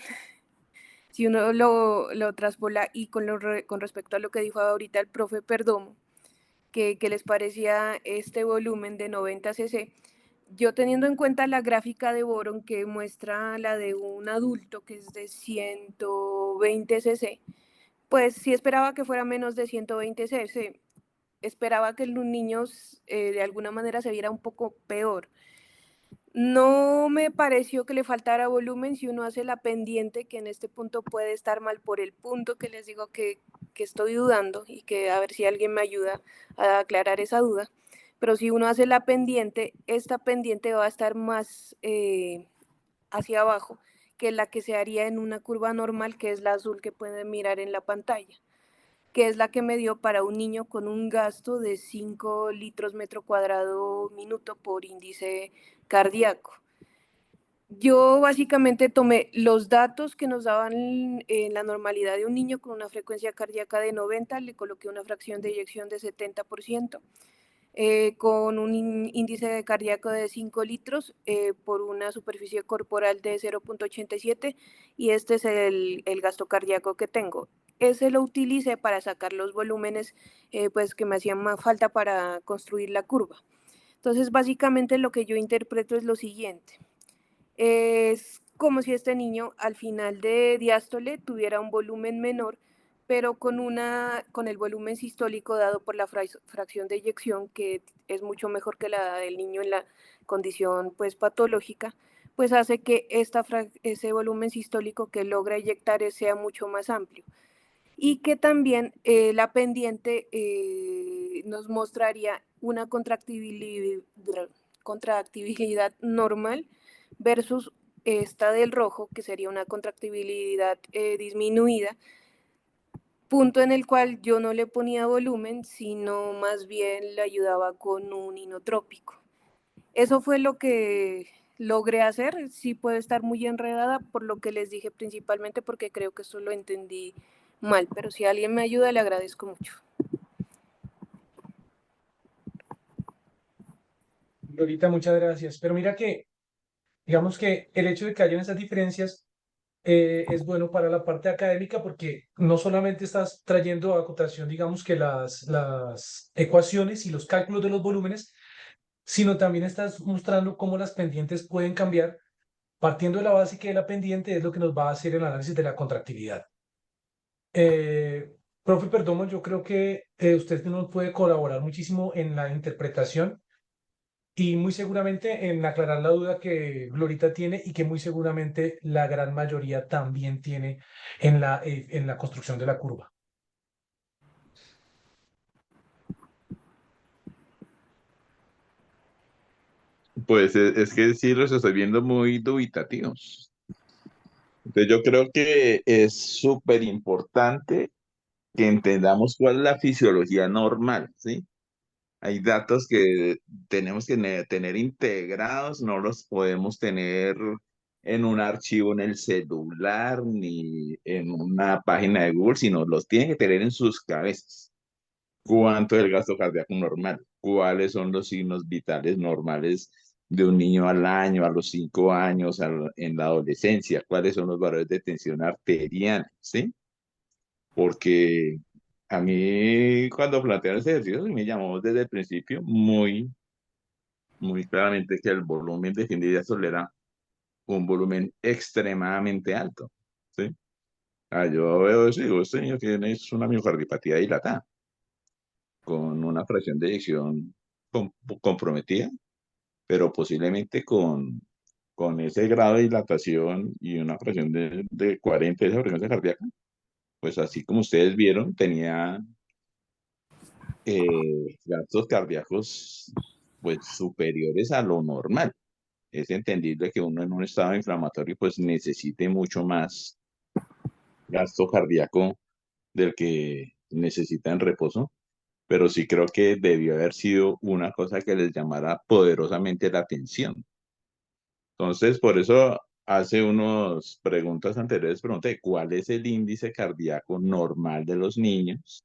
si uno lo traspola y con respecto a lo que dijo ahorita el profe Perdomo, que les parecía este volumen de 90 cc, yo teniendo en cuenta la gráfica de Boron que muestra la de un adulto que es de 120 cc, pues sí esperaba que fuera menos de 120 cc. Esperaba que los niños de alguna manera se viera un poco peor. No me pareció que le faltara volumen si uno hace la pendiente, que en este punto puede estar mal por el punto que les digo que estoy dudando y que a ver si alguien me ayuda a aclarar esa duda. Pero si uno hace la pendiente, esta pendiente va a estar más hacia abajo que la que se haría en una curva normal, que es la azul que pueden mirar en la pantalla, que es la que me dio para un niño con un gasto de 5 litros metro cuadrado minuto por índice cardíaco. Yo básicamente tomé los datos que nos daban en la normalidad de un niño con una frecuencia cardíaca de 90, le coloqué una fracción de eyección de 70%, con un índice de cardíaco de 5 litros por una superficie corporal de 0,87 y este es el gasto cardíaco que tengo. Ese lo utilicé para sacar los volúmenes pues que me hacían más falta para construir la curva. Entonces básicamente lo que yo interpreto es lo siguiente. Es como si este niño al final de diástole tuviera un volumen menor, pero con el volumen sistólico dado por la fracción de eyección, que es mucho mejor que la del niño en la condición pues patológica, pues hace que ese volumen sistólico que logra eyectar sea mucho más amplio. Y que también la pendiente nos mostraría una contractibilidad normal versus esta del rojo, que sería una contractibilidad disminuida, punto en el cual yo no le ponía volumen, sino más bien le ayudaba con un inotrópico. Eso fue lo que logré hacer. Sí puede estar muy enredada por lo que les dije, principalmente porque creo que eso lo entendí mal, pero si alguien me ayuda le agradezco mucho. Lorita, muchas gracias. Pero mira que, digamos que el hecho de que hayan esas diferencias es bueno para la parte académica porque no solamente estás trayendo a acotación, digamos que las ecuaciones y los cálculos de los volúmenes, sino también estás mostrando cómo las pendientes pueden cambiar. Partiendo de la base que la pendiente es lo que nos va a hacer el análisis de la contractilidad. Profe Perdomo, yo creo que usted nos puede colaborar muchísimo en la interpretación y muy seguramente en aclarar la duda que Glorita tiene y que muy seguramente la gran mayoría también tiene en la construcción de la curva. Pues es que sí los estoy viendo muy dubitativos. Entonces yo creo que es súper importante que entendamos cuál es la fisiología normal, ¿sí? Hay datos que tenemos que tener integrados, no los podemos tener en un archivo en el celular ni en una página de Google, sino los tienen que tener en sus cabezas. ¿Cuánto es el gasto cardíaco normal? ¿Cuáles son los signos vitales normales de un niño al año, a los 5 años, en la adolescencia? ¿Cuáles son los valores de tensión arterial? ¿Sí? Porque a mí cuando plantearon ese ejercicio me llamó desde el principio muy claramente que el volumen de fin de diástole era un volumen extremadamente alto. ¿Sí? Yo veo eso y digo, este niño tiene una miocardiopatía dilatada con una fracción de eyección comprometida, pero posiblemente con ese grado de dilatación y una presión de 40 de esa frecuencia cardíaca, pues así como ustedes vieron, tenía gastos cardíacos pues superiores a lo normal. Es entendible que uno en un estado inflamatorio pues necesite mucho más gasto cardíaco del que necesita en reposo, pero sí creo que debió haber sido una cosa que les llamara poderosamente la atención. Entonces, por eso hace unas preguntas anteriores, pregunté, ¿cuál es el índice cardíaco normal de los niños?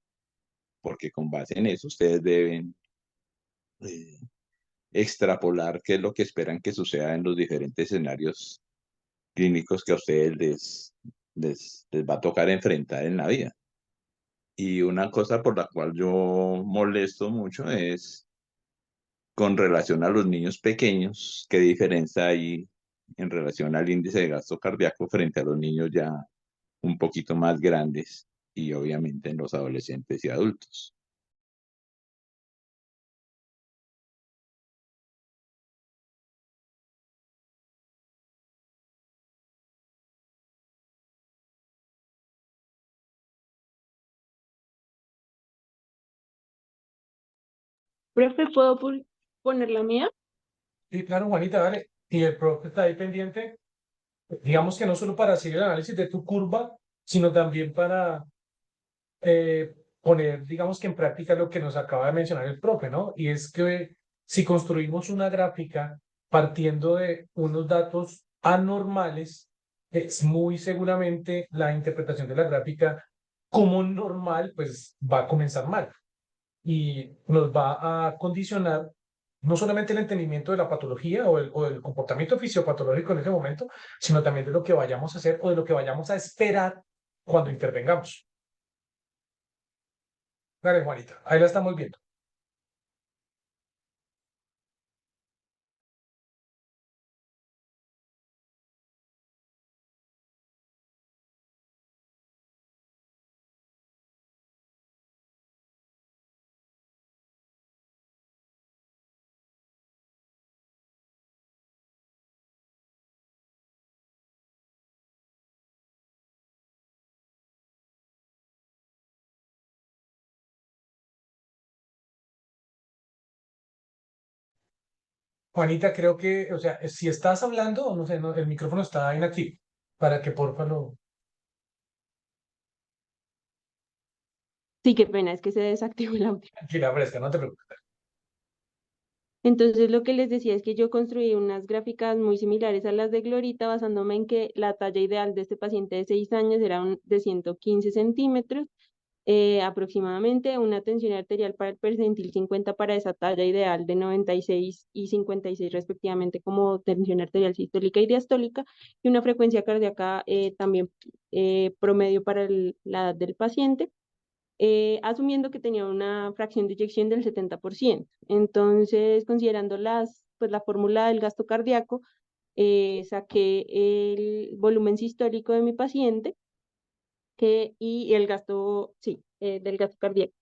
porque con base en eso ustedes deben eh, extrapolar qué es lo que esperan que suceda en los diferentes escenarios clínicos que a ustedes les va a tocar enfrentar en la vida. Y una cosa por la cual yo molesto mucho es con relación a los niños pequeños, qué diferencia hay en relación al índice de gasto cardíaco frente a los niños ya un poquito más grandes y obviamente en los adolescentes y adultos. Profe, ¿puedo poner la mía? Sí, claro, Juanita, dale. Y el profe está ahí pendiente, digamos que no solo para hacer el análisis de tu curva, sino también para poner, digamos que en práctica lo que nos acaba de mencionar el profe, ¿no? Y es que si construimos una gráfica partiendo de unos datos anormales, es muy seguramente la interpretación de la gráfica como normal, pues va a comenzar mal y nos va a condicionar no solamente el entendimiento de la patología o el comportamiento fisiopatológico en ese momento, sino también de lo que vayamos a hacer o de lo que vayamos a esperar cuando intervengamos. Dale, Juanita, ahí la estamos viendo. Juanita, creo que, o sea, si estás hablando, no sé, el micrófono está inactivo, para que porfa lo... Sí, qué pena, es que se desactivó el audio. Tranquila, fresca, no te preocupes. Entonces, lo que les decía es que yo construí unas gráficas muy similares a las de Glorita, basándome en que la talla ideal de este paciente de 6 años era de 115 centímetros, aproximadamente, una tensión arterial para el percentil 50 para esa talla ideal de 96 y 56 respectivamente como tensión arterial sistólica y diastólica, y una frecuencia cardíaca también promedio para la edad del paciente. Asumiendo que tenía una fracción de eyección del 70%. Entonces, considerando pues, la fórmula del gasto cardíaco, saqué el volumen sistólico de mi paciente y el gasto, sí, del gasto cardíaco.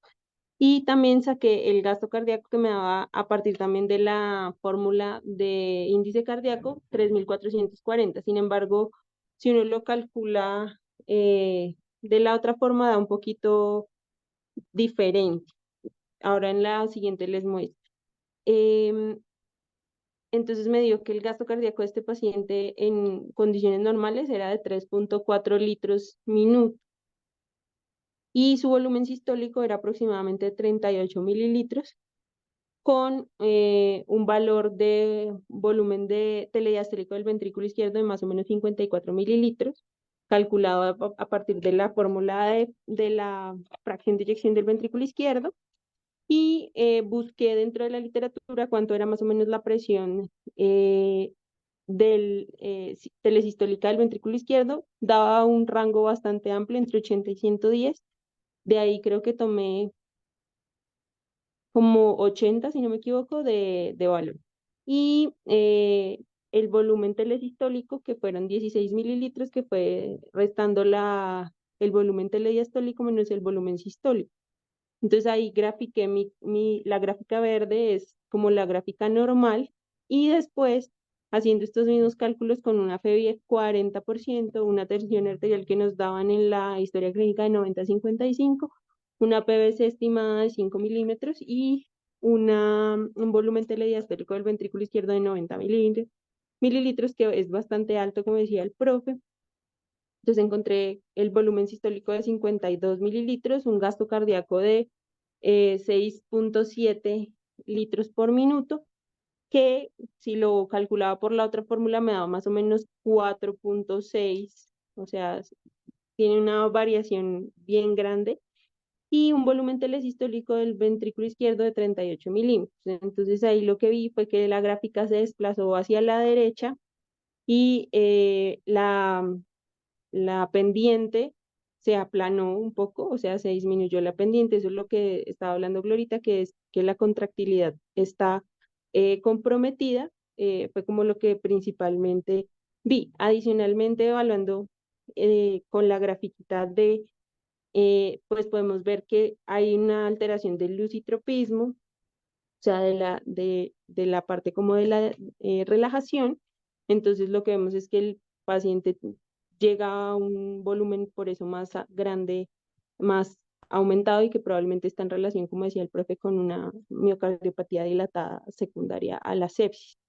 Y también saqué el gasto cardíaco que me daba a partir también de la fórmula de índice cardíaco, 3.440. Sin embargo, si uno lo calcula de la otra forma, da un poquito diferente. Ahora en la siguiente les muestro. Entonces me dio que el gasto cardíaco de este paciente en condiciones normales era de 3.4 litros minuto y su volumen sistólico era aproximadamente 38 mililitros con un valor de volumen de telediastólico del ventrículo izquierdo de más o menos 54 mililitros, calculado a partir de la fórmula de la fracción de eyección del ventrículo izquierdo. Y busqué dentro de la literatura cuánto era más o menos la presión telesistólica del ventrículo izquierdo. Daba un rango bastante amplio entre 80 y 110. De ahí creo que tomé como 80, si no me equivoco, de valor. Y el volumen telesistólico, que fueron 16 mililitros, que fue restando el volumen telediastólico menos el volumen sistólico. Entonces ahí grafiqué la gráfica verde es como la gráfica normal y después haciendo estos mismos cálculos con una FEBI de 40%, una tensión arterial que nos daban en la historia clínica de 90-55, una PVC estimada de 5 milímetros y un volumen telediastólico del ventrículo izquierdo de 90 mililitros, que es bastante alto, como decía el profe. Entonces encontré el volumen sistólico de 52 mililitros, un gasto cardíaco de 6.7 litros por minuto, que si lo calculaba por la otra fórmula me daba más o menos 4.6, o sea, tiene una variación bien grande. y un volumen telesistólico del ventrículo izquierdo de 38 milímetros. Entonces ahí lo que vi fue que la gráfica se desplazó hacia la derecha y la pendiente se aplanó un poco, o sea, se disminuyó la pendiente. Eso es lo que estaba hablando Glorita, que es que la contractilidad está comprometida. Fue como lo que principalmente vi. Adicionalmente, evaluando con la grafiquita pues podemos ver que hay una alteración del lucitropismo, o sea, de la parte como de la relajación. Entonces lo que vemos es que el paciente llega a un volumen por eso más grande, más aumentado y que probablemente está en relación, como decía el profe, con una miocardiopatía dilatada secundaria a la sepsis.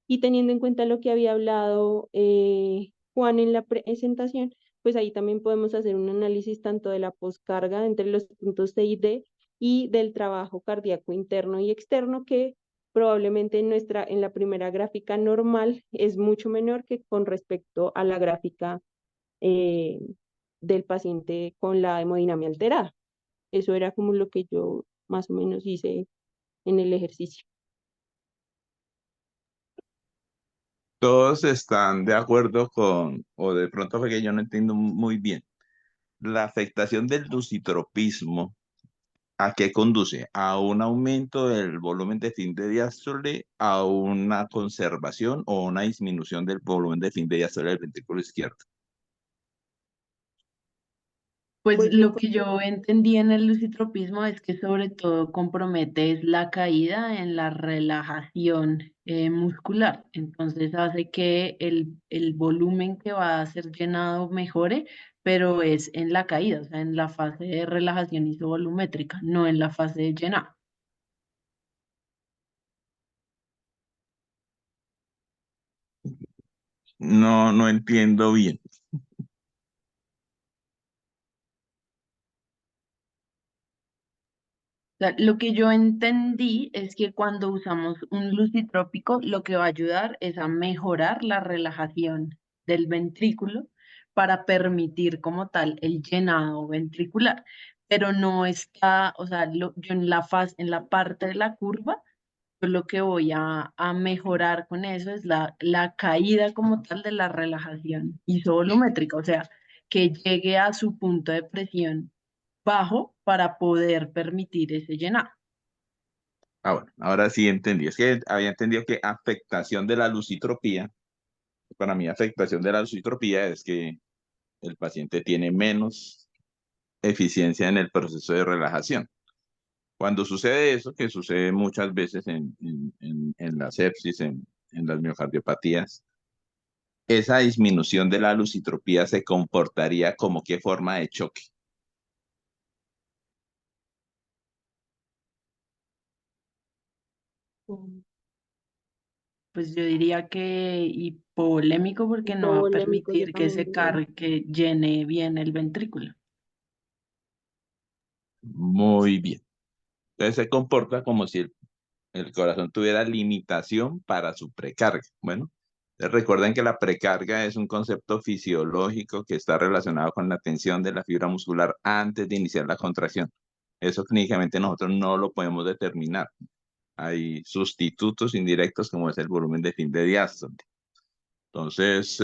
Y teniendo en cuenta lo que había hablado Juan en la presentación, pues ahí también podemos hacer un análisis tanto de la poscarga entre los puntos C y D y del trabajo cardíaco interno y externo, que probablemente en la primera gráfica normal es mucho menor que con respecto a la gráfica eh, del paciente con la hemodinamia alterada. Eso era como lo que yo más o menos hice en el ejercicio. Todos están de acuerdo con, o de pronto fue que yo no entiendo muy bien, la afectación del lucitropismo. ¿A qué conduce? ¿A un aumento del volumen de fin de diástole, a una conservación o una disminución del volumen de fin de diástole del ventrículo izquierdo? Pues Pues lo que yo entendí en el lucitropismo es que sobre todo compromete es la caída en la relajación muscular. Entonces hace que el volumen que va a ser llenado mejore, pero es en la caída, o sea, en la fase de relajación isovolumétrica, no en la fase de llenado. No, no entiendo bien. O sea, lo que yo entendí es que cuando usamos un lucitrópico, lo que va a ayudar es a mejorar la relajación del ventrículo para permitir como tal el llenado ventricular, pero no está, o sea, yo en la fase, en la parte de la curva, yo lo que voy a mejorar con eso es la caída como tal de la relajación isovolumétrica, o sea, que llegue a su punto de presión bajo para poder permitir ese llenado. Ah, bueno, ahora sí entendí. Es que había entendido que afectación de la lucitropía, para mí afectación de la lucitropía es que el paciente tiene menos eficiencia en el proceso de relajación. Cuando sucede eso, que sucede muchas veces en la sepsis, en las miocardiopatías, esa disminución de la lucitropía se comportaría como qué forma de choque. Pues yo diría que hipovolémico porque no va a hipovolémico, yo permitir que también se diría. cargue, que llene bien el ventrículo. Muy bien. Entonces se comporta como si el corazón tuviera limitación para su precarga. Bueno, recuerden que la precarga es un concepto fisiológico que está relacionado con la tensión de la fibra muscular antes de iniciar la contracción. Eso clínicamente nosotros no lo podemos determinar. Hay sustitutos indirectos como es el volumen de fin de diástole. Entonces,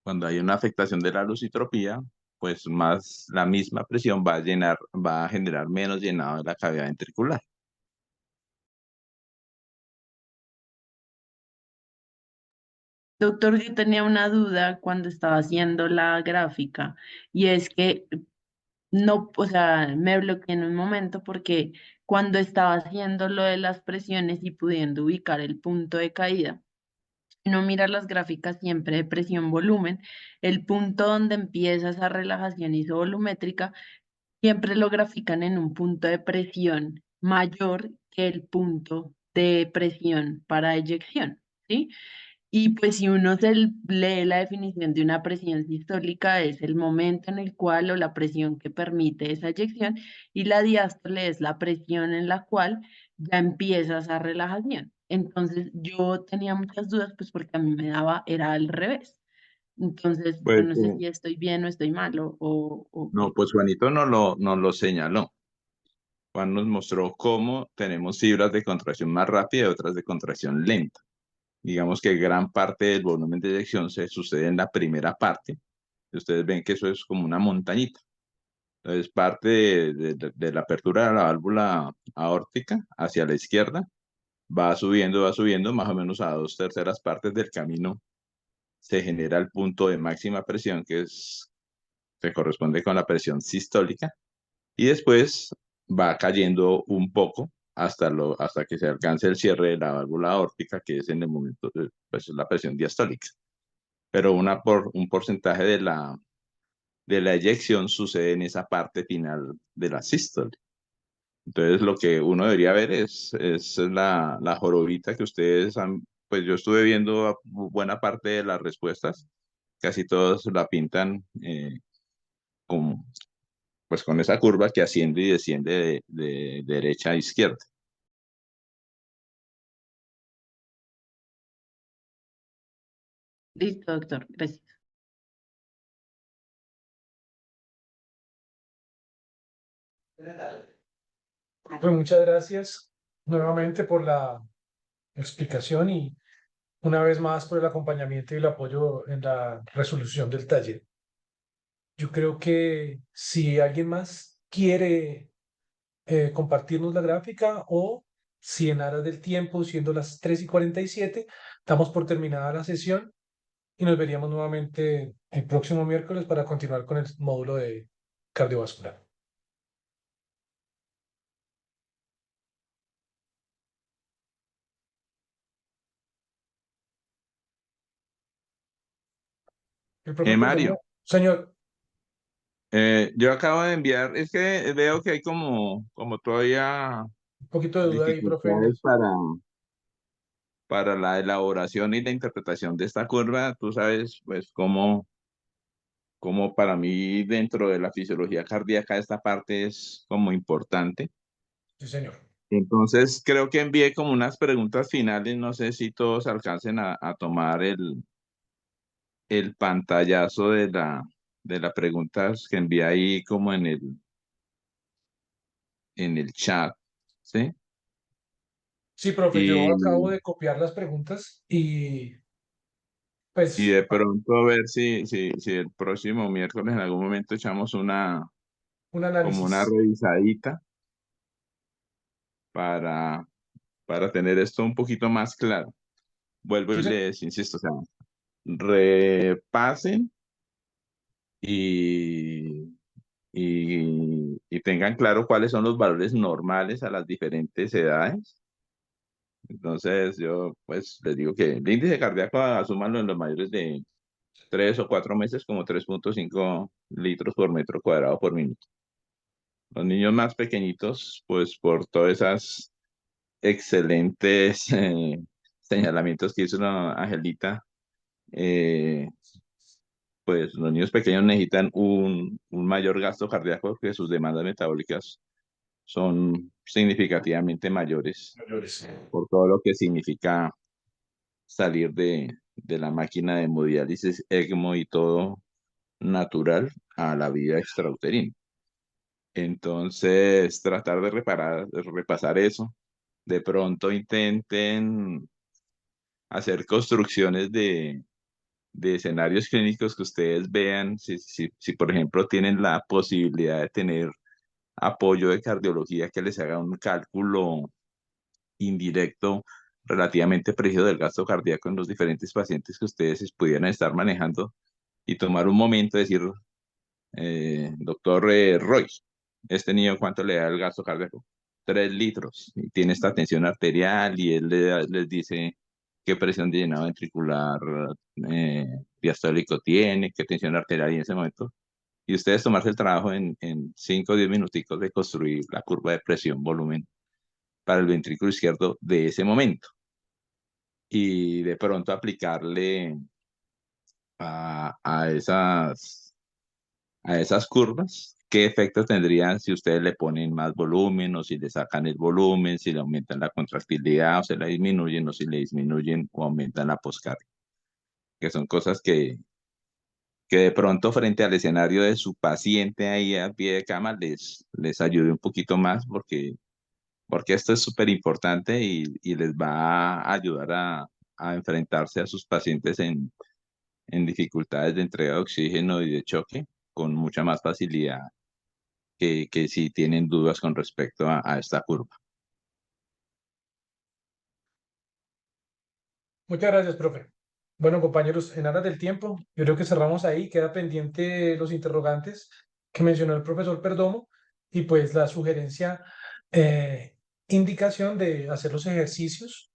cuando hay una afectación de la lucitropía, pues más la misma presión va a generar menos llenado de la cavidad ventricular. Doctor, yo tenía una duda cuando estaba haciendo la gráfica y es que no, o sea, me bloqueé en un momento porque cuando estaba haciendo lo de las presiones y pudiendo ubicar el punto de caída, no mira las gráficas siempre de presión-volumen, el punto donde empieza esa relajación isovolumétrica siempre lo grafican en un punto de presión mayor que el punto de presión para eyección, ¿sí? Y pues si uno lee la definición de una presión sistólica es el momento en el cual o la presión que permite esa eyección y la diástole es la presión en la cual ya empieza esa relajación. Entonces yo tenía muchas dudas pues porque a mí me daba, era al revés. Entonces, yo Pues no sé si estoy bien o estoy mal o no, qué. pues Juanito nos lo señaló. Juan nos mostró cómo tenemos fibras de contracción más rápida y otras de contracción lenta. Digamos que gran parte del volumen de eyección se sucede en la primera parte. Ustedes ven que eso es como una montañita. Entonces, parte de la apertura de la válvula aórtica hacia la izquierda va subiendo, más o menos a 2/3 partes del camino se genera el punto de máxima presión, se corresponde con la presión sistólica, y después va cayendo un poco hasta que se alcance el cierre de la válvula aórtica, que es en el momento de pues, la presión diastólica. Pero un porcentaje de la eyección sucede en esa parte final de la sístole. Entonces, lo que uno debería ver es la jorobita que ustedes han, pues yo estuve viendo buena parte de las respuestas, casi todos la pintan con, pues con esa curva que asciende y desciende de derecha a izquierda. Listo, doctor, gracias. Pues muchas gracias nuevamente por la explicación y una vez más por el acompañamiento y el apoyo en la resolución del taller. Yo creo que si alguien más quiere compartirnos la gráfica o si en aras del tiempo, siendo las 3:47, damos por terminada la sesión y nos veríamos nuevamente el próximo miércoles para continuar con el módulo de cardiovascular. El profe Mario, Perdomo, señor, yo acabo de enviar, es que veo que hay como todavía un poquito de duda ahí, profe. dificultades para la elaboración y la interpretación de esta curva. Tú sabes, pues, cómo para mí dentro de la fisiología cardíaca esta parte es como importante. Sí, señor. Entonces, creo que envié como unas preguntas finales, no sé si todos alcancen a tomar el pantallazo de las preguntas que envié ahí como en el chat, ¿sí? Sí, profe, yo acabo Y, de copiar las preguntas y y pues de pronto a ver si el próximo miércoles en algún momento echamos un como una análisis. revisadita para, para tener esto un poquito más claro. Vuelvo Sí, y les insisto, o sea, repasen y, y tengan claro cuáles son los valores normales a las diferentes edades. Entonces, yo pues les digo que el índice cardíaco asúmanlo en los mayores de 3 o 4 meses como 3,5 litros por metro cuadrado por minuto. Los niños más pequeñitos, pues por todas esas excelentes señalamientos que hizo la Angelita, eh, pues los niños pequeños necesitan un mayor gasto cardíaco porque sus demandas metabólicas son significativamente mayores mayores. por todo lo que significa salir de la máquina de hemodiálisis ECMO y todo natural a la vida extrauterina. Entonces, tratar de repasar eso. De pronto intenten hacer construcciones de escenarios clínicos que ustedes vean, si por ejemplo tienen la posibilidad de tener apoyo de cardiología que les haga un cálculo indirecto relativamente preciso del gasto cardíaco en los diferentes pacientes que ustedes pudieran estar manejando y tomar un momento y decir, doctor Roy, este niño cuánto le da el gasto cardíaco? 3 litros. Y tiene esta tensión arterial y él les dice qué presión de llenado ventricular eh, diastólico tiene, qué tensión arterial y en ese momento. Y ustedes tomarse el trabajo en 5 o 10 minuticos de construir la curva de presión volumen para el ventrículo izquierdo de ese momento. Y de pronto aplicarle a esas curvas, qué efectos tendrían si ustedes le ponen más volumen o si le sacan el volumen, si le aumentan la contractilidad o se la disminuyen o si le disminuyen o aumentan la poscardia, que son cosas que que de pronto frente al escenario de su paciente ahí a pie de cama les ayude un poquito más porque esto es súper importante y les va a ayudar a enfrentarse a sus pacientes en dificultades de entrega de oxígeno y de choque con mucha más facilidad que si tienen dudas con respecto a esta curva. Muchas gracias, profe. Bueno, compañeros, en aras del tiempo, yo creo que cerramos ahí. Queda pendiente los interrogantes que mencionó el profesor Perdomo y pues la sugerencia, indicación de hacer los ejercicios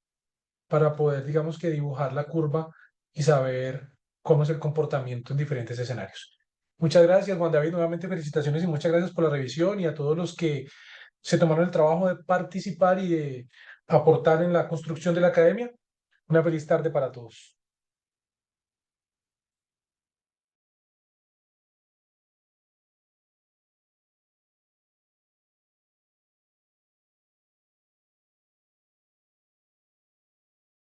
para poder, digamos que dibujar la curva y saber cómo es el comportamiento en diferentes escenarios. Muchas gracias, Juan David. Nuevamente felicitaciones y muchas gracias por la revisión y a todos los que se tomaron el trabajo de participar y de aportar en la construcción de la academia. Una feliz tarde para todos.